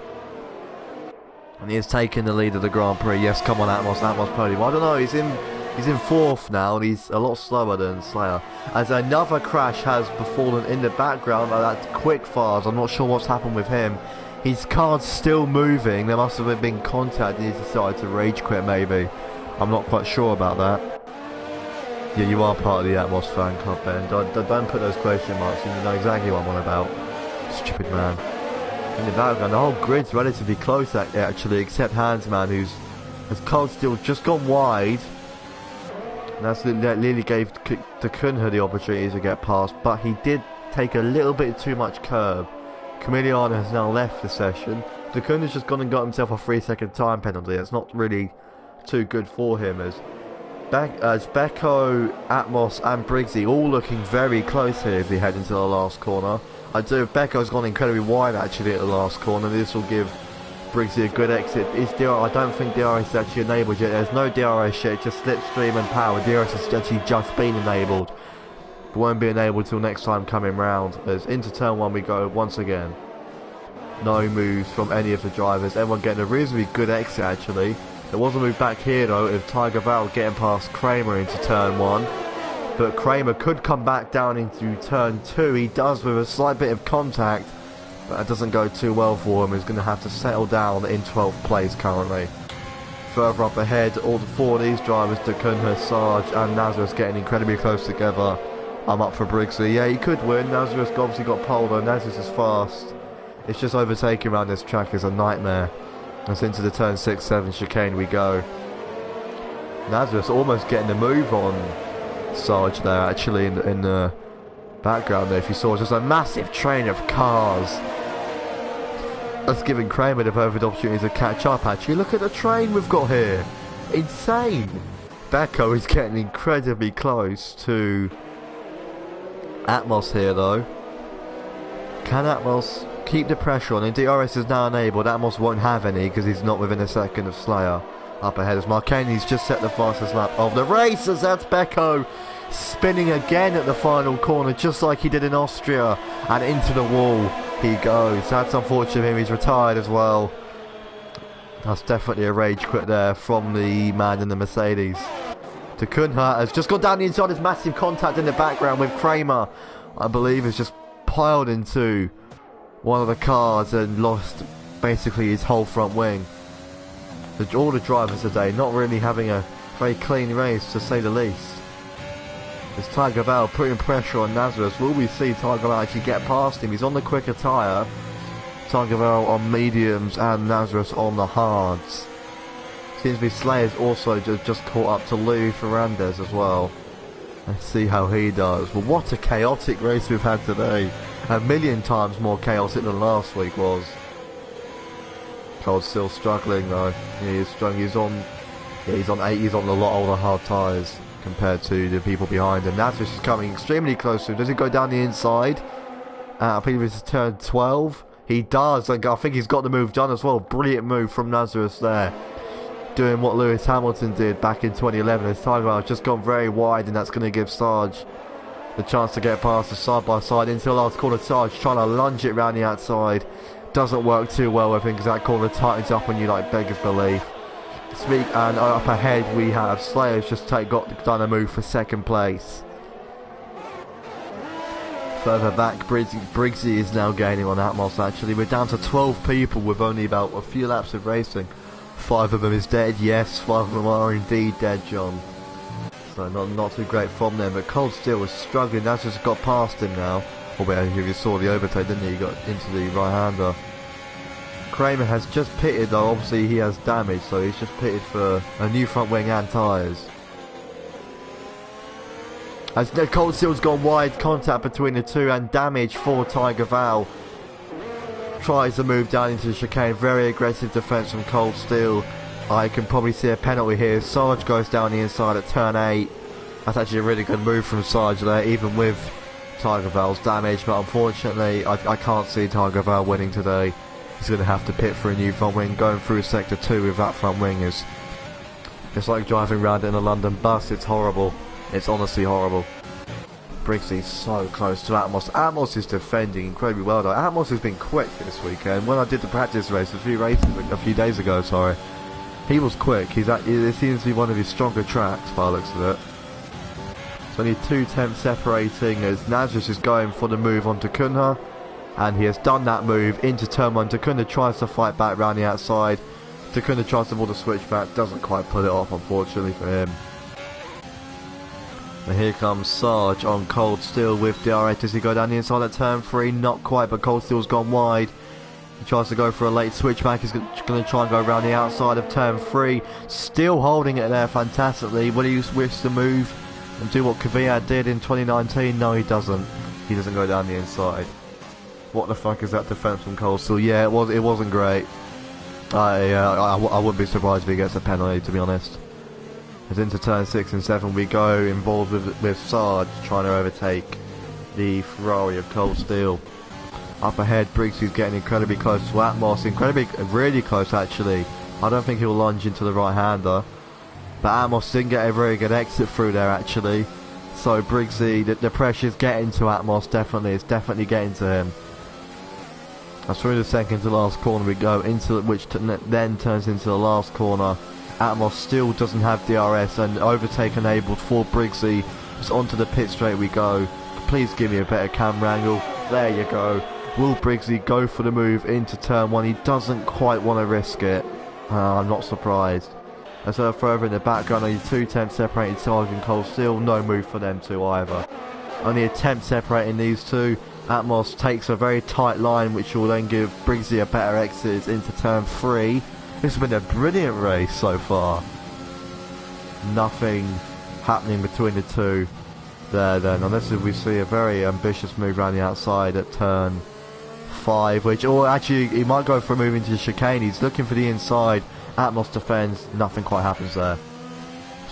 and he has taken the lead of the Grand Prix. Yes, come on Atmos podium. I don't know, he's in 4th now, and he's a lot slower than Slayer. As another crash has befallen in the background, that's quick fires. I'm not sure what's happened with him. His car's still moving. There must have been contact and he decided to rage quit maybe. I'm not quite sure about that. Yeah, you are part of the Atmos fan club, Ben. Don't put those question marks in. You know exactly what I'm on about. Stupid man. In the background, the whole grid's relatively close actually, except Hansman, as Cold Steel just gone wide. That really gave to Kunha the opportunity to get past, but he did take a little bit too much curb Camiliano has now left the session. Dakunda's just gone and got himself a 3-second time penalty. It's not really too good for him as Becco, Atmos and Briggsy all looking very close here as we head into the last corner. I do. Becco's gone incredibly wide actually at the last corner. This will give Briggsy a good exit. I don't think DRS is actually enabled yet. There's no DRS yet, just slipstream and power. DRS has actually just been enabled, but won't be enabled till next time coming round. As into turn 1 we go once again. No moves from any of the drivers. Everyone getting a reasonably good exit actually. There was a move back here though of Tiger Val getting past Kramer into turn 1. But Kramer could come back down into turn 2. He does with a slight bit of contact, but that doesn't go too well for him. He's going to have to settle down in 12th place currently. Further up ahead, all 4 of these drivers, Dakunda, Sarge and Nazareth, getting incredibly close together. I'm up for Briggsy. Yeah, he could win. Nazareth obviously got pole though. Nazareth is fast. It's just overtaking around this track is a nightmare. As into the turn 6-7 chicane we go. Nazareth's almost getting the move on Sarge there actually in the background there. If you saw, just a massive train of cars. That's giving Kramer the perfect opportunity to catch up actually. Look at the train we've got here. Insane. Becco is getting incredibly close to Atmos here though. Can Atmos keep the pressure on? And DRS is now enabled. Atmos won't have any because he's not within a second of Slayer. Up ahead as Marcani's just set the fastest lap of the race as that's Becco spinning again at the final corner just like he did in Austria, and into the wall he goes. That's unfortunate for him. He's retired as well. That's definitely a rage quit there from the man in the Mercedes. Takunda has just gone down the inside. There's massive contact in the background with Kramer, I believe, has just piled into one of the cars and lost basically his whole front wing. All the drivers today not really having a very clean race to say the least. There's Tiger Val putting pressure on Nazareth. Will we see Tiger Val actually get past him? He's on the quicker tyre. Tiger Val on mediums and Nazareth on the hards. Seems to be Slayer's also just caught up to Louis Ferrandez as well. Let's see how he does. But what a chaotic race we've had today. A million times more chaotic than last week was. Cole's still struggling though. Yeah, he's struggling. He's on 8. He's on a lot older hard tyres compared to the people behind him. Nazareth is coming extremely close to him. Does he go down the inside? I believe it's turn 12. He does. I think he's got the move done as well. Brilliant move from Nazareth there. Doing what Lewis Hamilton did back in 2011. His time has just gone very wide, and that's going to give Sarge the chance to get past the side-by-side into the last corner. Sarge trying to lunge it around the outside. Doesn't work too well, I think, because that corner tightens up on you like beggars belief. And up ahead we have Slayer's just done a move for second place. Further back, Briggsy is now gaining on Atmos actually. We're down to 12 people with only about a few laps of racing. 5 of them is dead, yes, 5 of them are indeed dead, John. So not too great from them, but Cold Steel was struggling. That's just got past him now. Albeit you saw the overtake, didn't he? He got into the right-hander. Kramer has just pitted though. Obviously he has damage, so he's just pitted for a new front wing and tyres. As Cold Steel's gone wide, contact between the two and damage for Tiger Val. Tries to move down into the chicane. Very aggressive defence from Cold Steel. I can probably see a penalty here. Sarge goes down the inside at turn 8. That's actually a really good move from Sarge there, even with Tiger Val's damage, but unfortunately I can't see Tiger Val winning today. He's going to have to pit for a new front wing. Going through sector 2 with that front wing is it's like driving around in a London bus. It's horrible. It's honestly horrible. Briggsy's so close to Atmos. Atmos is defending incredibly well though. Atmos has been quick this weekend. When I did the practice race a few days ago, sorry, he was quick. It seems to be one of his stronger tracks by the looks of it. It's only 2 tenths separating as Nazareth is going for the move on Takunda, and he has done that move into turn 1. Takunda tries to fight back round the outside. Takunda tries to pull the switchback, doesn't quite pull it off unfortunately for him. And here comes Sarge on Cold Steel with DRS. Does he go down the inside at turn 3? Not quite, but Cold Steel's gone wide. He tries to go for a late switchback. He's going to try and go around the outside of turn 3. Still holding it there fantastically. Will he wish to move and do what Kvyat did in 2019? No, he doesn't. He doesn't go down the inside. What the fuck is that defense from Coastal? Yeah, it wasn't great. I wouldn't be surprised if he gets a penalty, to be honest. As into turn 6 and 7 we go, involved with Sarge trying to overtake the Ferrari of Cold Steel. Up ahead, Briggsy's getting incredibly close to Atmos, really close actually. I don't think he'll lunge into the right-hander, but Atmos didn't get a very good exit through there actually. So Briggsy, the pressure's getting to Atmos, definitely, it's definitely getting to him. As through the second to last corner we go, into which then turns into the last corner. Atmos still doesn't have DRS, and overtake enabled for Briggsy. Just onto the pit straight we go. Please give me a better camera angle. There you go. Will Briggsy go for the move into turn 1? He doesn't quite want to risk it. I'm not surprised. As further in the background, only 2 attempts separating Sarge and Cold Steel. No move for them two either. Only attempt separating these two. Atmos takes a very tight line, which will then give Briggsy a better exit into turn 3. This has been a brilliant race so far. Nothing happening between the two there then, unless we see a very ambitious move around the outside at turn 5, which, or actually he might go for a move into the chicane. He's looking for the inside. Atmos defends, nothing quite happens there.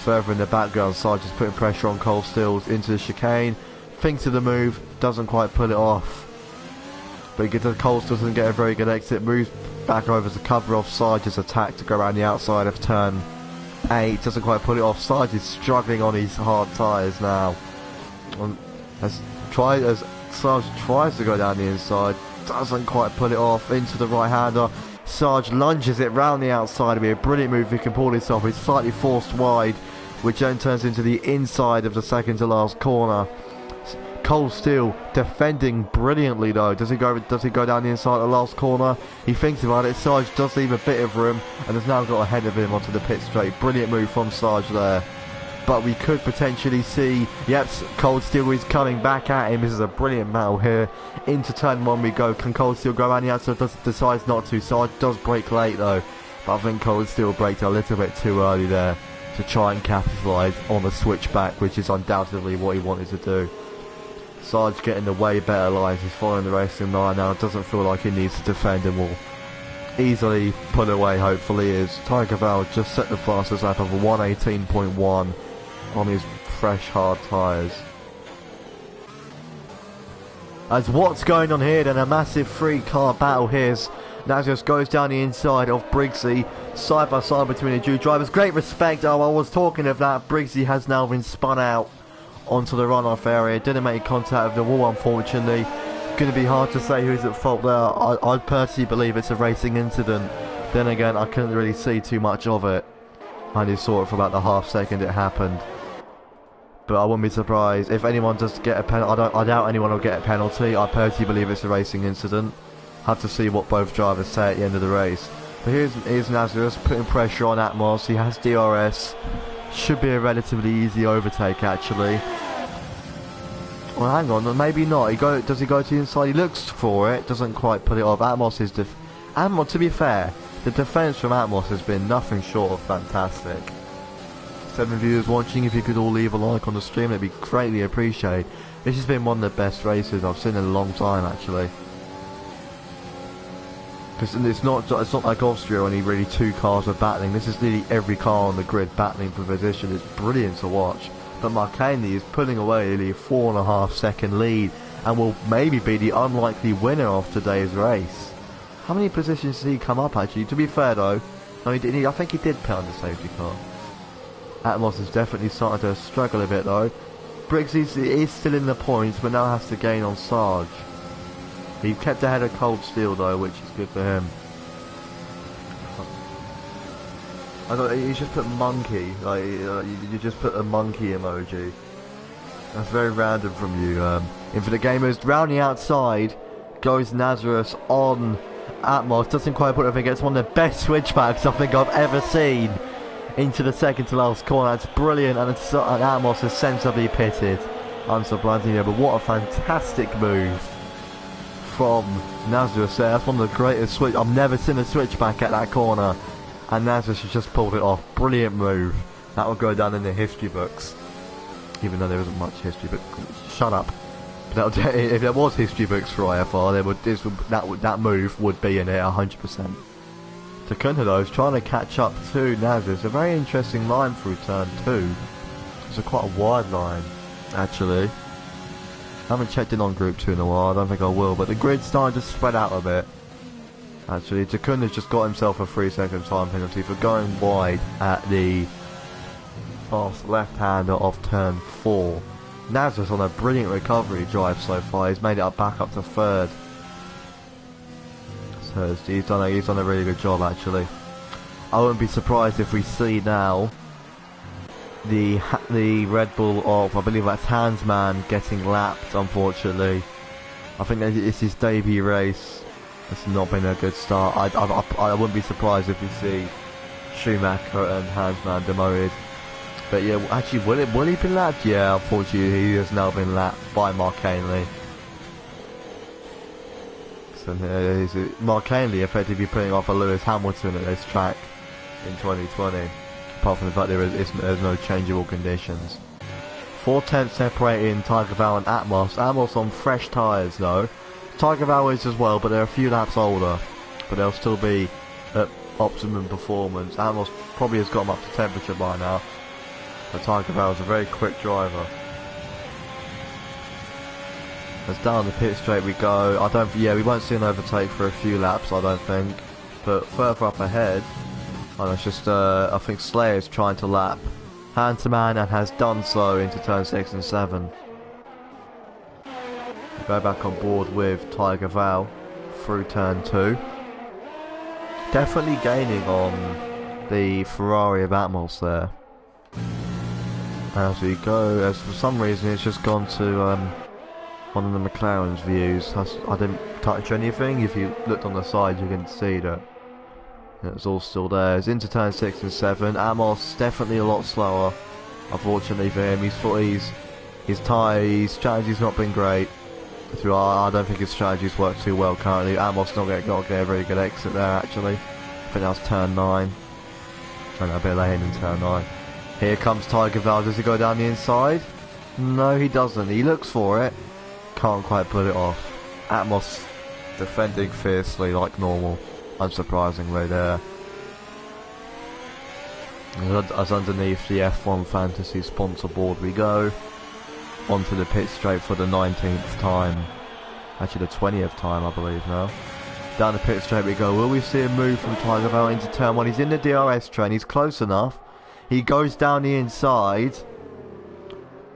Further in the background, Sarge is putting pressure on Cold Steels into the chicane. Thinks of the move, doesn't quite pull it off. But Cold Steels doesn't get a very good exit, moves back over to cover off Sarge's attack to go around the outside of turn 8. Doesn't quite pull it off. Sarge is struggling on his hard tyres now. As Sarge tries to go down the inside, doesn't quite pull it off into the right-hander. Sarge lunges it round the outside. It'll be a brilliant move if he can pull this off. He's slightly forced wide, which then turns into the inside of the second to last corner. Cold Steel defending brilliantly though. Does he go down the inside of the last corner? He thinks about it. Sarge does leave a bit of room and has now got ahead of him onto the pit straight. Brilliant move from Sarge there. But we could potentially see, yep, Cold Steel is coming back at him. This is a brilliant battle here. Into turn 1 we go. Can Cold Steel go around the outside? Decides not to. Sarge does break late though. But I think Cold Steel braked a little bit too early there to try and capitalise on the switchback, which is undoubtedly what he wanted to do. Sarge getting the way better lines. He's following the racing line now. Doesn't feel like he needs to defend and will easily put away, hopefully, is Tiger Val just set the fastest lap of 118.1 on his fresh hard tyres. As what's going on here then, a massive 3-car battle here. Nazios goes down the inside of Briggsy, side by side between the two drivers. Great respect. Oh, I was talking of that. Briggsy has now been spun out onto the runoff area. Didn't make contact with the wall, unfortunately. Going to be hard to say who's at fault there. I personally believe it's a racing incident. Then again, I couldn't really see too much of it. I only saw it for about the half second it happened. But I wouldn't be surprised if anyone does get a penalty. I doubt anyone will get a penalty. I personally believe it's a racing incident. Have to see what both drivers say at the end of the race. But here's Nazareth putting pressure on Atmos. He has DRS. Should be a relatively easy overtake actually. Well, hang on, maybe not. Does he go to the inside? He looks for it. Doesn't quite put it off. Atmos is Atmos. To be fair, the defence from Atmos has been nothing short of fantastic. 7 viewers watching, if you could all leave a like on the stream, it'd be greatly appreciated. This has been one of the best races I've seen in a long time actually. Because it's not like Austria, only really 2 cars are battling. This is nearly every car on the grid battling for position. It's brilliant to watch. But Marcani is pulling away nearly a 4.5 second lead and will maybe be the unlikely winner of today's race. How many positions did he come up actually? To be fair though, no, I think he did put on the safety car. Atmos is definitely starting to struggle a bit though. Briggsy is still in the points but now has to gain on Sarge. He kept ahead of Cold Steel though, which is good for him. I thought you just put monkey, like you just put a monkey emoji. That's very random from you. In for the gamers, round the outside goes Nazareth on Atmos. Doesn't quite put it. I think it's one of the best switchbacks I think I've ever seen into the second to last corner. It's brilliant, and Atmos is sensibly pitted. Unsurprisingly, yeah, but what a fantastic move from Nazareth there. That's one of the greatest switch. I've never seen a switchback at that corner. And Nazareth has just pulled it off. Brilliant move. That will go down in the history books. Even though there isn't much history, but shut up. But if there was history books for IFR, that move would be in it 100%. Takunda though is trying to catch up to Naz. It's a very interesting line through turn 2. It's quite a wide line, actually. I haven't checked in on Group 2 in a while, I don't think I will, but the grid's starting to spread out a bit. Actually, Takunda's just got himself a 3-second time penalty for going wide at the fast left-hander of turn 4. Naz on a brilliant recovery drive so far. He's made it back up to 3rd. So he's done a really good job, actually. I wouldn't be surprised if we see now the Red Bull of, I believe that's Hansman, getting lapped, unfortunately. I think that it's his debut race. It's not been a good start. I wouldn't be surprised if we see Schumacher and Hansman demoted. But yeah, actually, will he be lapped? Yeah, unfortunately, he has now been lapped by Mark Hanley. So Mark Hanley effectively putting off a Lewis Hamilton at this track in 2020. Apart from the fact there's no changeable conditions. 4/10 separating Tiger Val and Atmos. Atmos on fresh tyres though. Tiger Val is as well, but they're a few laps older. But they'll still be at optimum performance. Atmos probably has got them up to temperature by now. But Tiger Val is a very quick driver. As down the pit straight we go. We won't see an overtake for a few laps, I don't think. But further up ahead, it's just I think Slayer's trying to lap Hanseman and has done so into turn 6 and 7. Go back on board with Tiger Val through turn 2. Definitely gaining on the Ferrari of Atmos there. As we go, as for some reason it's just gone to one of the McLaren's views. I didn't touch anything. If you looked on the side you can see that it's all still there. It's into turn 6 and 7. Amos definitely a lot slower, unfortunately for him. His strategy's not been great. I don't think his strategy's worked too well currently. Amos not getting a very good exit there actually. I think that was turn 9. And a bit late in turn 9. Here comes Tiger Val. Does he go down the inside? No, he doesn't. He looks for it. Can't quite put it off. Atmos defending fiercely like normal. Unsurprisingly there. As underneath the F1 Fantasy sponsor board we go. Onto the pit straight for the 19th time. Actually the 20th time I believe now. Down the pit straight we go. Will we see a move from Tiger Val into turn 1? He's in the DRS train. He's close enough. He goes down the inside.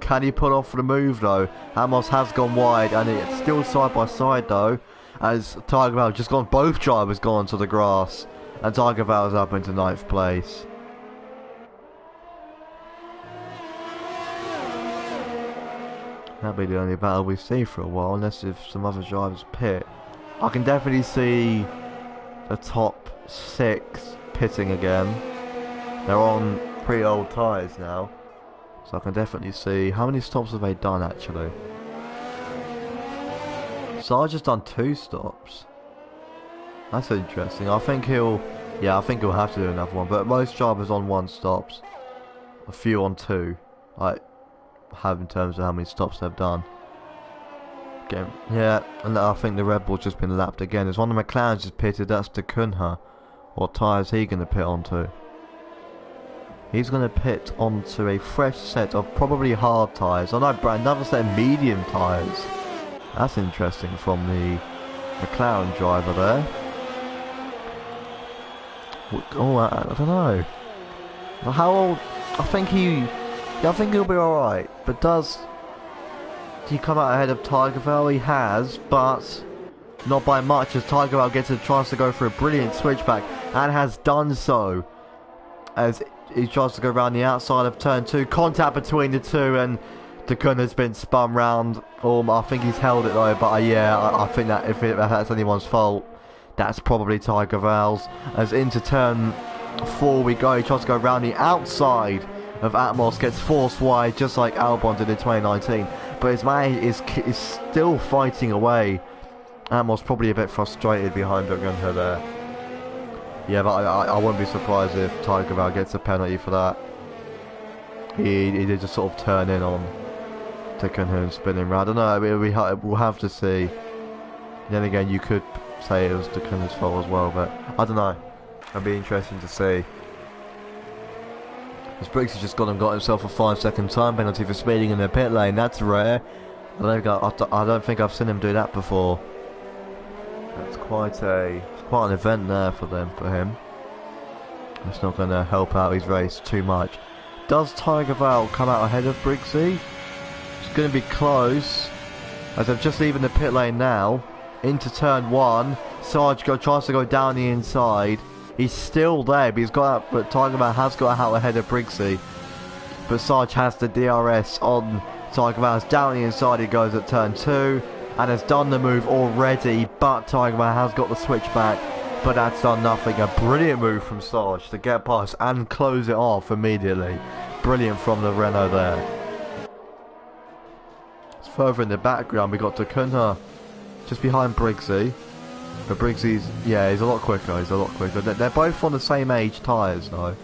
Can he pull off the move though? Amos has gone wide and it's still side by side though. As Tiger Val just gone, both drivers gone to the grass. And Tiger Val's up into 9th place. That'll be the only battle we see for a while, unless if some other drivers pit. I can definitely see the top 6 pitting again. They're on pretty old tyres now. So I can definitely see. How many stops have they done actually? Sarge's done 2 stops. That's interesting. I think he'll have to do another one. But most drivers on 1 stops. A few on 2. Have in terms of how many stops they've done. Again, yeah, and I think the Red Bull's just been lapped again. There's one of the McLaren's just pitted. That's Takunda. What tyres he going to pit onto? He's going to pit onto a fresh set of probably hard tyres. I know, another set of medium tyres. That's interesting from the McLaren driver there. Oh, I don't know. How old? I think he'll be alright. But does he come out ahead of Tiger Val? He has, but not by much, as Tiger Val gets a chance to go for a brilliant switchback and has done so. As he tries to go around the outside of turn 2. Contact between the two, and Takunda's been spun round. I think he's held it though, but I think that if that's anyone's fault, that's probably Tiger Val's. As into turn 4 we go. He tries to go around the outside of Atmos, gets forced wide just like Albon did in 2019. But his man is still fighting away. Atmos probably a bit frustrated behind Takunda there. Yeah, but I wouldn't be surprised if Tiger Val gets a penalty for that. He did just sort of turn in on sticking him spinning round. I don't know, we'll have to see. Then again, you could say it was the Kun's fault as well, but I don't know. It'll be interesting to see. As Briggs has just gone and got himself a 5-second time penalty for speeding in the pit lane. That's rare. I don't think I've seen him do that before. That's quite an event there for him. It's not going to help out his race too much. Does Tiger Val come out ahead of Briggsy? It's going to be close. As they've just leaving the pit lane now. Into turn 1. Sarge tries to go down the inside. He's still there, but Tiger Val has got out ahead of Briggsy. But Sarge has the DRS on Tiger Val. Down the inside he goes at turn 2. And has done the move already. But Tiger Val has got the switch back. But that's done nothing. A brilliant move from Sarge to get past and close it off immediately. Brilliant from the Renault there. It's further in the background. We got Takuna just behind Briggsy. But Briggsy's, yeah, he's a lot quicker. They're both on the same age tyres though.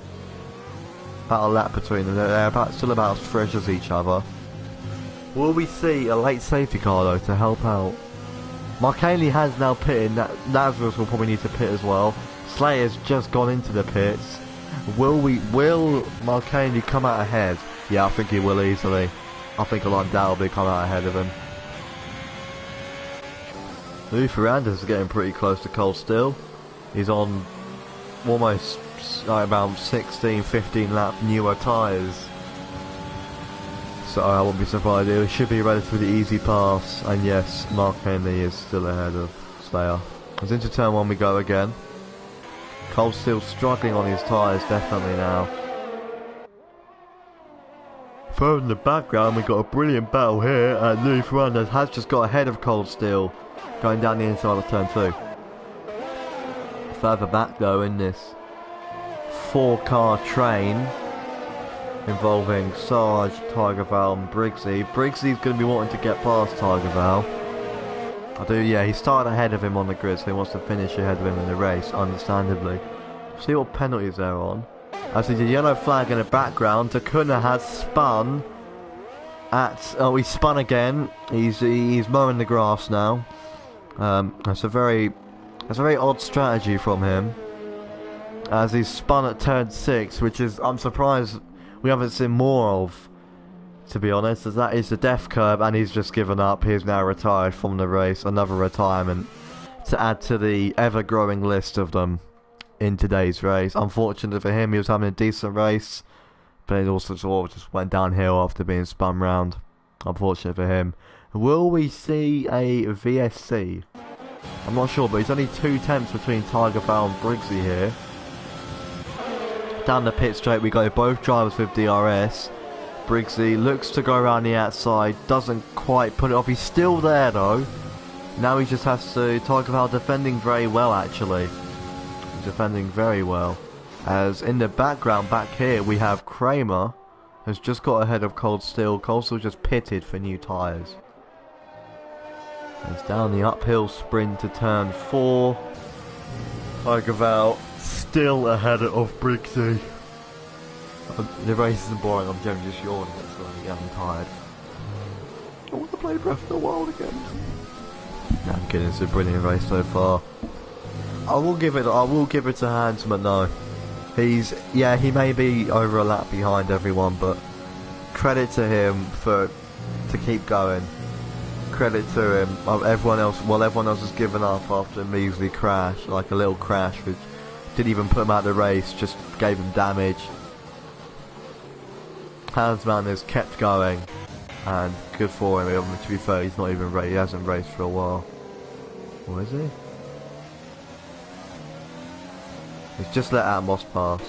About a lap between them. They're still about as fresh as each other. Will we see a late safety car though to help out? Mark Haley has now pitted. Nazareth will probably need to pit as well. Slater's just gone into the pits. Will Mark Haley come out ahead? Yeah, I think he will easily. I think he'll undoubtedly come out ahead of him. Louis Ferrandis is getting pretty close to Cole still. He's on almost about 16-15 lap newer tyres. So I won't be surprised. It should be a relatively easy pass. And yes, Mark Henley is still ahead of Slayer. As into turn 1 we go again. Cole's still struggling on his tyres definitely now. Further in the background we've got a brilliant battle here, and Louis Ferrandis has just got ahead of Cole still, going down the inside of turn 2. Further back though in this 4-car train involving Sarge, Tiger Val and Briggsy. Briggsy's going to be wanting to get past Tiger Val. Yeah, he started ahead of him on the grid, so he wants to finish ahead of him in the race, understandably. See what penalties they're on. As there's a yellow flag in the background, Takuna has spun he spun again. He's mowing the grass now. That's a very odd strategy from him. As he's spun at turn 6, which is, I'm surprised we haven't seen more of, to be honest, as that is the death curb, and he's just given up. He's now retired from the race. Another retirement to add to the ever-growing list of them in today's race. Unfortunately for him, he was having a decent race, but it also sort of just went downhill after being spun round. Unfortunate for him. Will we see a VSC? I'm not sure, but it's only 2 tenths between Tiger Val and Briggsy here. Down the pit straight we go, both drivers with DRS. Briggsy looks to go around the outside, doesn't quite put it off. He's still there though. Now he just has to. Tiger Val defending very well actually. He's defending very well. As in the background back here we have Kramer, has just got ahead of Cold Steel. Cold Steel just pitted for new tyres. It's down the uphill sprint to turn 4. Tiger Val still ahead of Briggsy. The race isn't boring, I'm generally just yawning, so I'm getting tired. I want to play Breath of the Wild again. No, I'm kidding, it's a brilliant race so far. I will give it to Hansman though. He may be over a lap behind everyone, but credit to him to keep going. Credit to him. Everyone else has given up after a measly crash, like a little crash which didn't even put him out of the race, just gave him damage. Hansman has kept going, and good for him. To be fair, he's not even he hasn't raced for a while. Or is he? He's just let Atmos pass.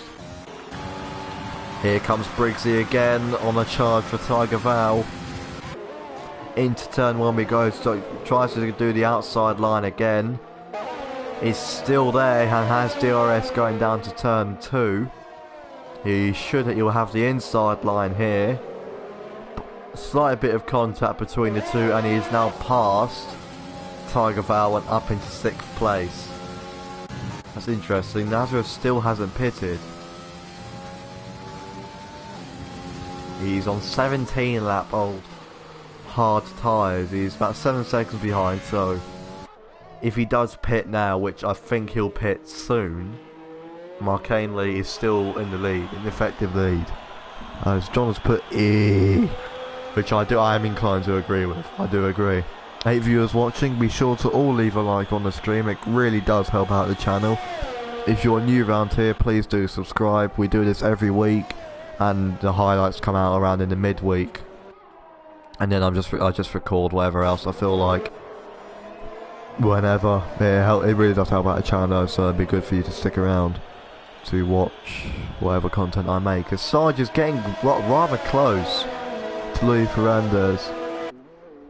Here comes Briggsy again on a charge for Tiger Val. Into turn 1 we go, so tries to do the outside line again. He's still there and has DRS going down to turn 2. He'll have the inside line here. Slight bit of contact between the two, and he is now past Tiger Val and up into 6th place. That's interesting. Nazareth still hasn't pitted. He's on 17 lap old. hard tyres. He's about 7 seconds behind, so if he does pit now, which I think he'll pit soon, Mark Ainley is still in the lead, in the effective lead. As John has put which I am inclined to agree with. I do agree. 8 viewers watching, be sure to all leave a like on the stream. It really does help out the channel. If you're new around here, please do subscribe. We do this every week, and the highlights come out around in the midweek. And then I just record whatever else I feel like. Whenever. It really does help out the channel, so it'd be good for you to stick around to watch whatever content I make. As Sarge is getting rather close to Louis Ferrandez.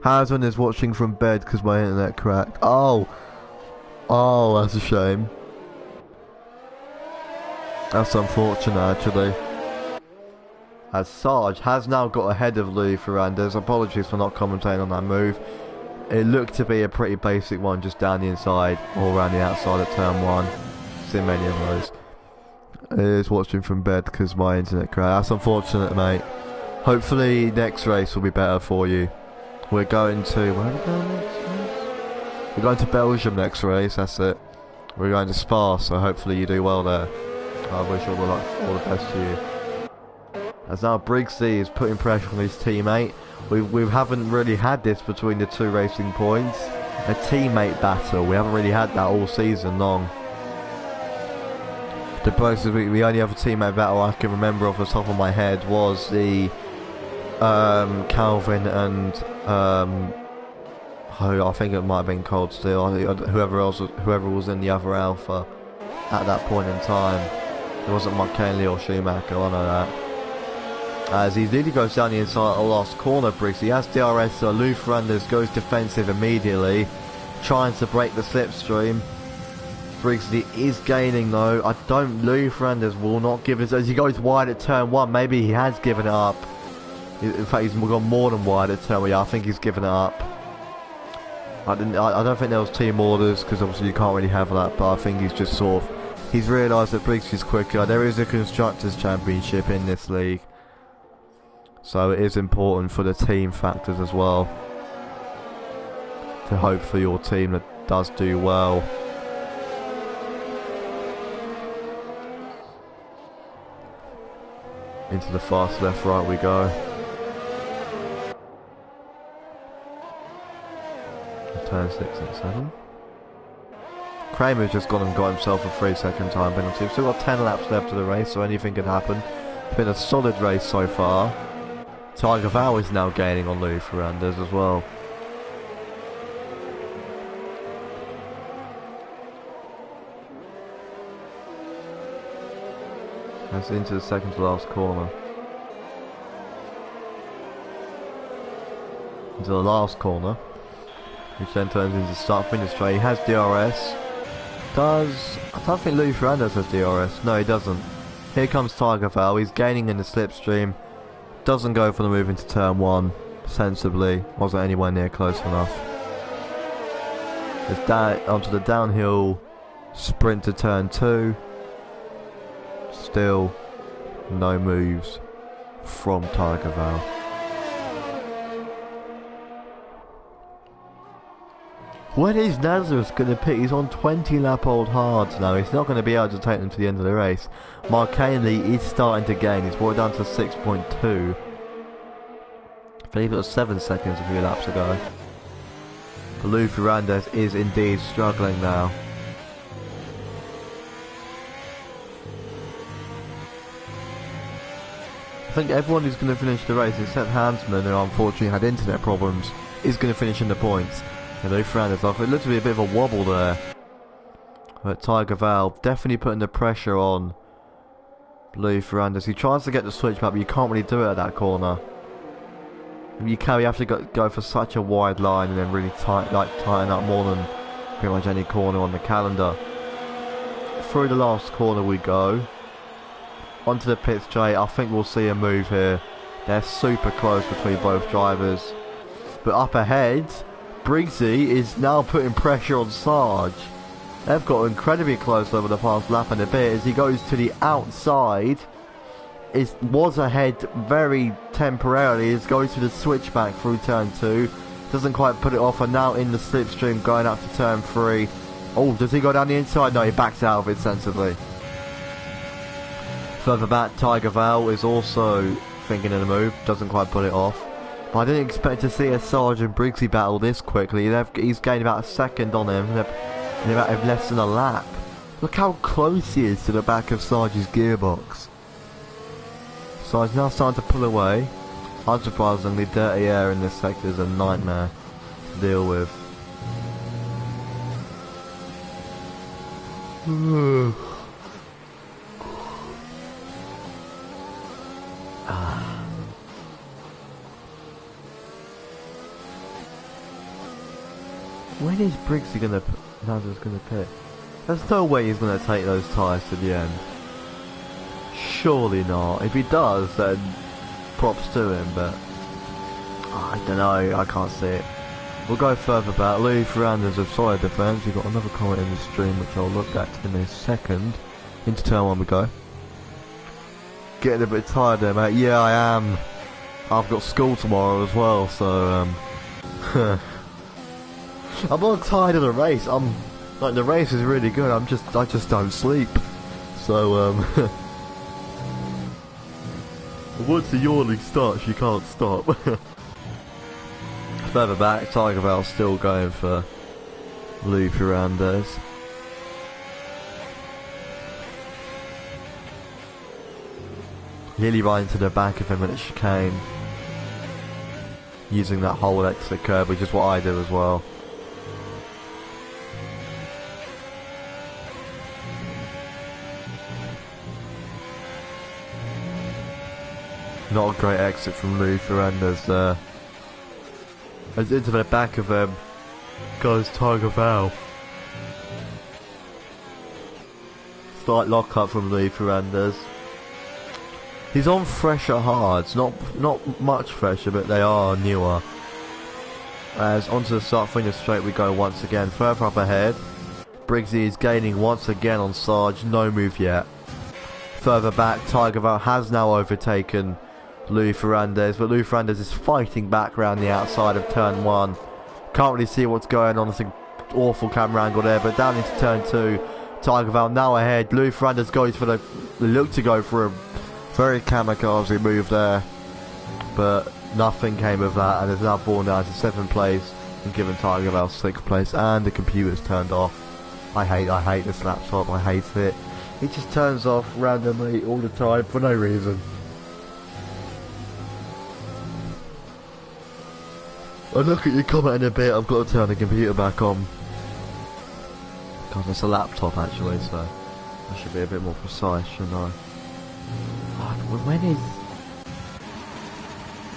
Hasman is watching from bed because my internet cracked. Oh, that's a shame. That's unfortunate, actually. As Sarge has now got ahead of Louis Ferrandez. Apologies for not commentating on that move. It looked to be a pretty basic one, just down the inside or around the outside of turn 1. Seen many of those. It is watching from bed because my internet cracked. That's unfortunate, mate. Hopefully next race will be better for you. We're going to... where are we going next race? We're going to Belgium next race, that's it. We're going to Spa, so hopefully you do well there. I wish all the best to you. As now Briggsy is putting pressure on his teammate. We haven't really had this between the two racing points. A teammate battle. We haven't really had that all season long. The only other teammate battle I can remember off the top of my head was the Calvin and I think it might have been Cold Steel. Whoever was in the other Alpha at that point in time. It wasn't McKinley or Schumacher, I know that. As he really goes down the inside of the last corner, Briggs. He has DRS, so Louis Ferrandez goes defensive immediately, trying to break the slipstream. Briggsy is gaining though. Louis Ferrandez will not give it as he goes wide at turn 1. Maybe he has given it up. In fact, he's gone more than wide at turn 1. Yeah, I think he's given it up. I don't think there was team orders because obviously you can't really have that. But I think he's just sort of he's realised that Briggs is quicker. There is a Constructors' Championship in this league, so it is important for the team factors as well. To hope for your team that does do well. Into the fast left right we go. Turn 6 and 7. Kramer's just gone and got himself a 3-second time penalty. We've still got 10 laps left of the race, so anything can happen. It's been a solid race so far. Tiger Vow is now gaining on Louis Ferrandez as well. That's into the second to last corner. Into the last corner, which then turns into start-finish straight. He has DRS. I don't think Louis Ferrandez has DRS. No, he doesn't. Here comes Tiger Vow. He's gaining in the slipstream. Doesn't go for the move into turn 1 sensibly. Wasn't anywhere near close enough. It's down onto the downhill sprint to turn 2. Still no moves from Tiger Vow. When is Nazareth going to pick? He's on 20 lap old hards now. He's not going to be able to take them to the end of the race. Mark Hanley is starting to gain. He's brought it down to 6.2. I believe it was 7 seconds a few laps ago. But Louis Ferrandez is indeed struggling now. I think everyone who's going to finish the race, except Hansman, who unfortunately had internet problems, is going to finish in the points. And Louis Ferrandez off. It looked to be a bit of a wobble there. But Tiger Vow definitely putting the pressure on Louis Ferrandez. He tries to get the switch back, but you can't really do it at that corner. You have to go for such a wide line and then really tighten up more than pretty much any corner on the calendar. Through the last corner we go. Onto the pit straight. I think we'll see a move here. They're super close between both drivers. But up ahead, Briggsy is now putting pressure on Sarge. They've got incredibly close over the past lap and a bit as he goes to the outside was ahead very temporarily. He's going to the switchback through turn 2. Doesn't quite put it off, and now in the slipstream going up to turn 3. Oh, does he go down the inside? No, he backs out of it sensibly. Further back, Tiger Val is also thinking of the move. Doesn't quite put it off. But I didn't expect to see a Sarge and Briggsy battle this quickly. He's gained about a second on him in about less than a lap. Look how close he is to the back of Sarge's gearbox. Sarge now starting to pull away. Unsurprisingly, dirty air in this sector is a nightmare to deal with. When is Briggsy gonna pit? There's no way he's gonna take those tyres to the end. Surely not. If he does, then props to him, but I don't know, I can't see it. We'll go further back. Louis Ferrandis of solid defence. We've got another comment in the stream which I'll look at in a second. Into turn 1 we go. Getting a bit tired there, mate. Yeah, I am. I've got school tomorrow as well, so I'm not tired of the race. Like, the race is really good. I just don't sleep. So once the yawning starts, you can't stop. Further back, Tiger Val's still going for Louis Ferrandis. Nearly right into the back of him at the chicane. Using that whole exit curve, which is what I do as well. Not a great exit from Louis Ferrandis there. As into the back of him goes Tiger Val. Slight lock up from Louis Ferrandis. He's on fresher hards, not much fresher, but they are newer. As onto the start finish straight we go once again. Further up ahead, Briggsy is gaining once again on Sarge, no move yet. Further back, Tiger Val has now overtaken Louis Ferrandis, but Louis Ferrandis is fighting back around the outside of turn 1. Can't really see what's going on, it's an awful camera angle there, but down into turn 2, Tiger Val now ahead. Louis Ferrandis goes for the look to go for a very kamikaze move there, but nothing came of that, and it's now fallen down to 7th place and given Tiger Val 6th place, and the computer's turned off. I hate this laptop, I hate it. It just turns off randomly all the time for no reason. I'll look at your comment in a bit. I've got to turn the computer back on. God, it's a laptop actually, so I should be a bit more precise, shouldn't I? When is...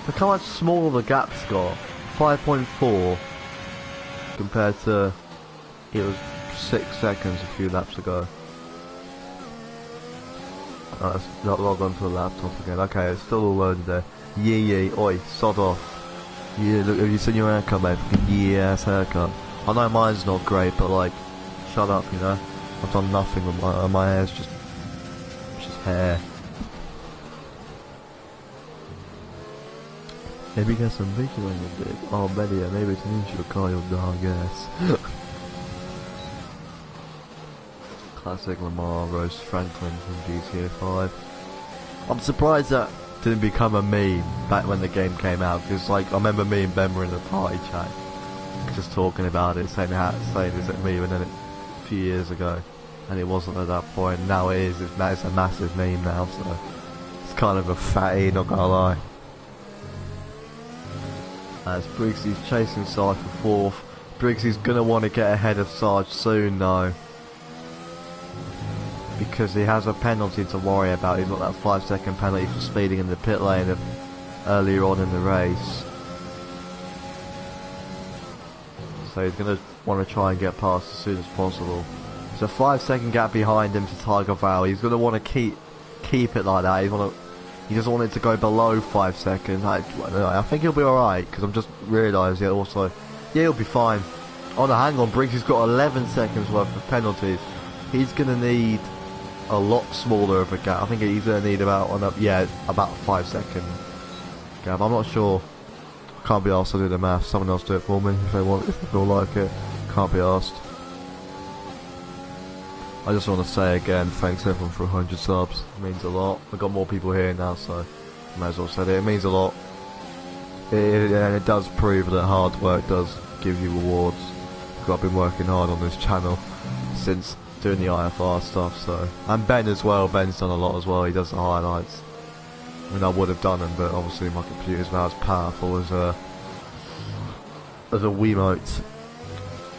Look how much smaller the gap's got. 5.4 compared to... It was 6 seconds a few laps ago. Let's not log on to the laptop again. Okay, it's still all loaded there. Yee, oi, sod off. Yeah, look, have you seen your haircut, mate? Yeah, ass haircut. I know mine's not great, but like, shut up, you know? I've done nothing with my hair's just hair. Maybe get some vision on your dick. Oh, maybe, yeah, maybe it's an inch of a car, you'll die, I guess. Classic Lamar Rose Franklin from GTA 5. I'm surprised that didn't become a meme back when the game came out, because like I remember me and Ben were in the party chat just talking about it, saying is it me, and then a few years ago, and it wasn't at that point. Now it is. It's a massive meme now, so it's kind of a fatty, not gonna lie. As Briggsy's chasing Sarge for 4th. Briggsy's gonna want to get ahead of Sarge soon though, because he has a penalty to worry about. He's got that 5-second penalty for speeding in the pit lane earlier on in the race. So he's going to want to try and get past as soon as possible. There's a 5-second gap behind him to Tiger Val. He's going to want to keep it like that. He doesn't want it to go below 5 seconds. I think he'll be alright, because I'm just realised also, yeah, he'll be fine. Oh no, hang on, Briggsy's got 11 seconds worth of penalties. He's going to need a lot smaller of a gap. I think he's going to need about about 5 second gap. I'm not sure. Can't be asked to do the math. Someone else do it for me if they want, if they feel like it. Can't be asked. I just want to say again, thanks everyone for 100 subs. It means a lot. We've got more people here now, so I may as well say it. It means a lot. And it does prove that hard work does give you rewards. I've been working hard on this channel since doing the IFR stuff, so. And Ben as well. Ben's done a lot as well. He does the highlights. I mean, I would have done them, but obviously my computer's not as powerful as a Wiimote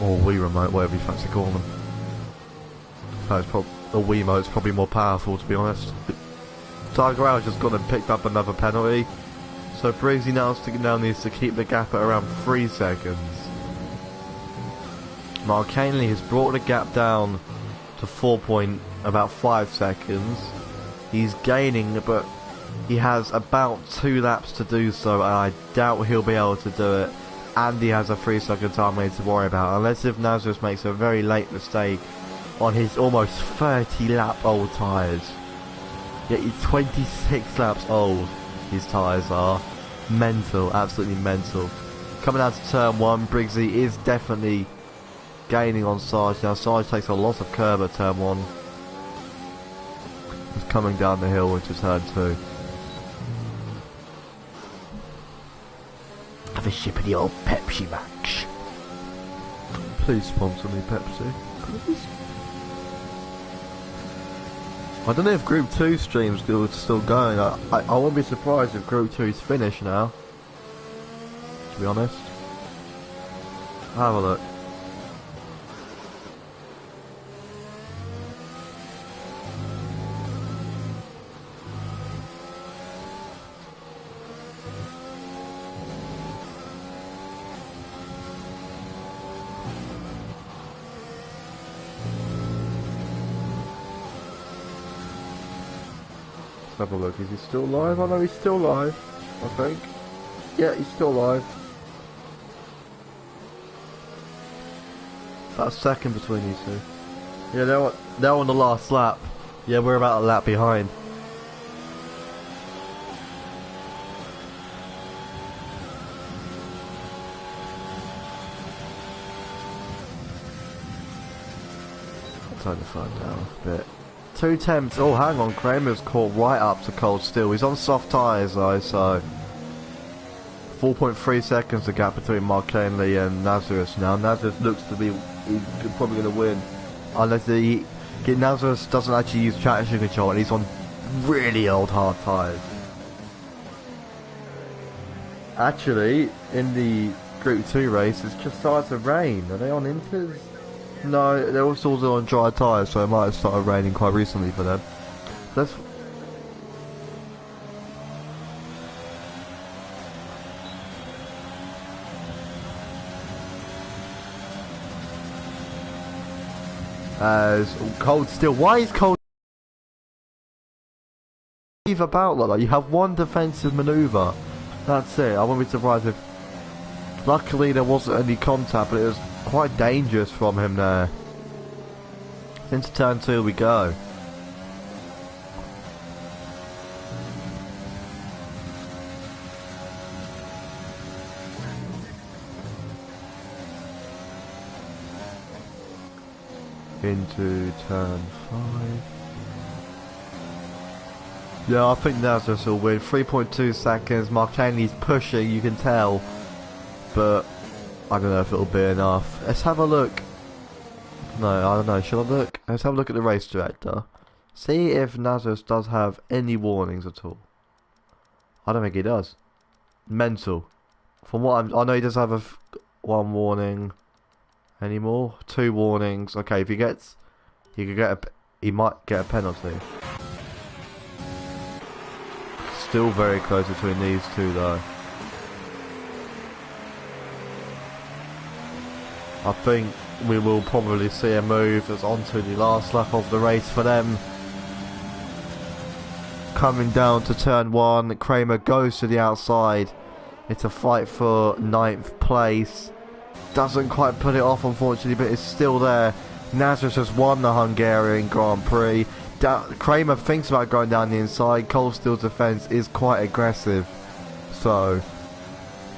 or Wii remote, whatever you fancy calling them. So it's the Wiimote's probably more powerful, to be honest. Tiger Hour's just gone and picked up another penalty, so Briggsy now needs to keep the gap at around 3 seconds. Mark Hanley has brought the gap down to about 5 seconds. He's gaining, but he has about 2 laps to do so, and I doubt he'll be able to do it. And he has a 3 second time limit to worry about, unless if Nazareth makes a very late mistake on his almost 30 lap old tyres. Yet he's 26 laps old, his tyres are. Mental, absolutely mental. Coming out to turn 1, Briggsy is definitely gaining on Sarge. Now Sarge takes a lot of curb at turn 1. He's coming down the hill into turn 2. Have a sip of the old Pepsi Max. Please sponsor me, Pepsi. Please. I don't know if Group 2 streams are still going. I won't be surprised if Group 2's finished now, to be honest. Have a look. Have a look, is he still live? I know he's still live, I think. Yeah, he's still live. About a second between these two. Yeah, they're on the last lap. Yeah, we're about a lap behind. I'll turn the phone down a bit. 2 temps. Oh, hang on. Kramer's caught right up to cold steel. He's on soft tyres though, so 4.3 seconds the gap between Mark Hanley and Nazareth now. Nazareth looks to be probably going to win unless Nazareth doesn't actually use traction control and he's on really old hard tyres. Actually, in the Group 2 race, it's just started to rain. Are they on inters? No, they're also on dry tyres, so it might have started raining quite recently for them. Let's... Cold Steel. Why is Cold Steel about like that? You have one defensive manoeuvre. That's it. I wouldn't be surprised if... Luckily there wasn't any contact, but it was quite dangerous from him there. Into turn 2 we go. Into turn 5. Yeah, I think Nazareth will win. 3.2 seconds. Mark Hanley's pushing, you can tell. But I don't know if it'll be enough. Let's have a look. No, I don't know. Should I look? Let's have a look at the race director. See if Nazareth does have any warnings at all. I don't think he does. Mental. From what I know, he does have one warning. Any more? 2 warnings. Okay, if he gets, he might get a penalty. Still very close between these two though. I think we will probably see a move that's onto the last lap of the race for them. Coming down to turn 1, Kramer goes to the outside. It's a fight for 9th place. Doesn't quite put it off unfortunately, but it's still there. Nazareth has won the Hungarian Grand Prix. Kramer thinks about going down the inside. Cold Steel's defence is quite aggressive, so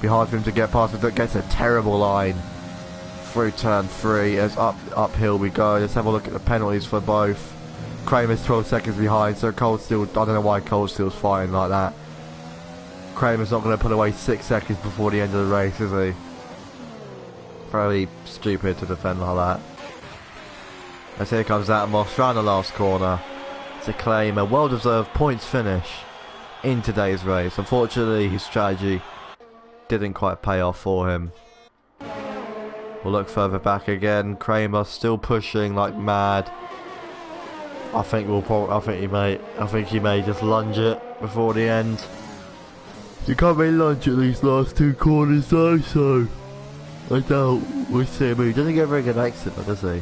be hard for him to get past. It gets a terrible line through turn 3. As uphill we go. Let's have a look at the penalties for both. Kramer's 12 seconds behind, so Cold Steel, I don't know why Cold Steel's firing like that. Kramer's not going to put away 6 seconds before the end of the race, is he? Very stupid to defend like that. As here comes Atmos round the last corner to claim a well-deserved points finish in today's race. Unfortunately, his strategy didn't quite pay off for him. We'll look further back again. Kramer still pushing like mad. I think he may just lunge it before the end. You can't really lunge at these last 2 corners though, so I doubt we'll see him. He doesn't get a very good exit, does he?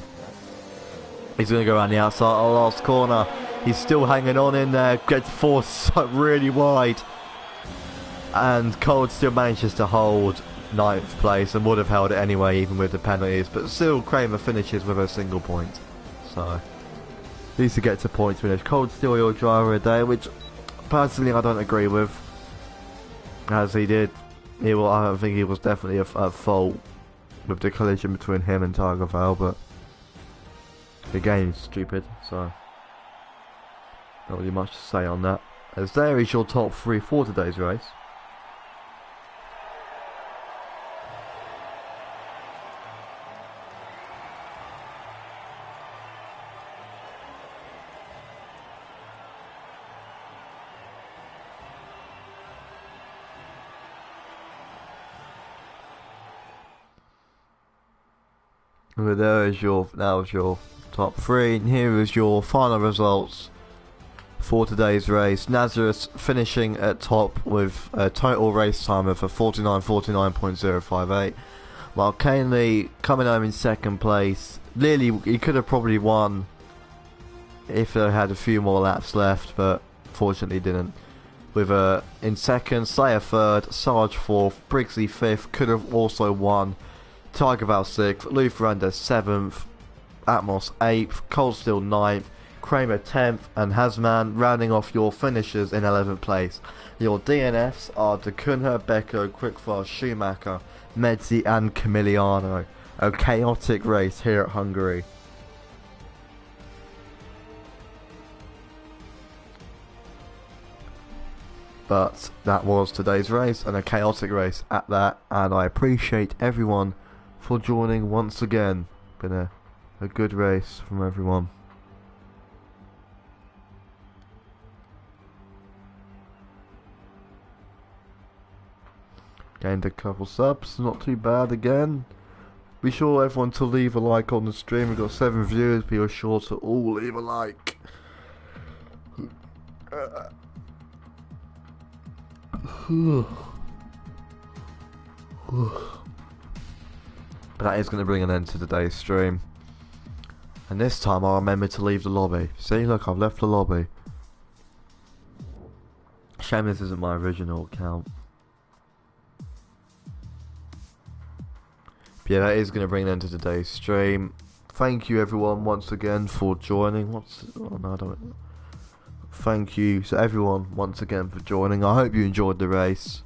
He's going to go around the outside of the last corner. He's still hanging on in there. Gets forced really wide. And Cold still manages to hold 9th place and would have held it anyway even with the penalties. But still Kramer finishes with a single point. So, at least he gets a points finish. Cold still your driver of the day, which personally I don't agree with. As he did. I don't think he was definitely at fault with the collision between him and Tiger Vale, but the game is stupid, so not really much to say on that. As there is your top 3 for today's race. But that was your top 3, and here is your final results for today's race. Nazareth finishing at top with a total race time of a 49.058. While Canely coming home in 2nd place. Lily, he could have probably won if they had a few more laps left, but fortunately didn't. With in 2nd, Slayer 3rd, Sarge 4th, Briggsy 5th, could have also won. Tiger Val 6th, Lutheranda 7th, Atmos 8th, Cold Steel 9th, Kramer 10th, and Hasman rounding off your finishers in 11th place. Your DNFs are DeCunha, Becco, Quickfast, Schumacher, Medzi and Camiliano. A chaotic race here at Hungary. But that was today's race, and a chaotic race at that, and I appreciate everyone for joining once again. Been a good race from everyone. Gained a couple subs, not too bad again. Be sure everyone to leave a like on the stream. We've got 7 viewers, be sure to all leave a like. But that is going to bring an end to today's stream. And this time I'll remember to leave the lobby. See, look, I've left the lobby. Shame this isn't my original account. But yeah, that is going to bring an end to today's stream. Thank you everyone once again for joining. Thank you to everyone once again for joining. I hope you enjoyed the race.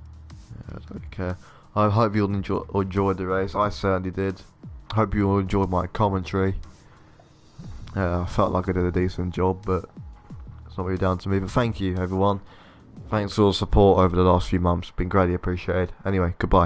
Yeah, I don't care. I hope you all enjoyed the race. I certainly did. Hope you all enjoyed my commentary. I felt like I did a decent job, but it's not really down to me. But thank you everyone. Thanks for all the support over the last few months. Been greatly appreciated. Anyway, goodbye.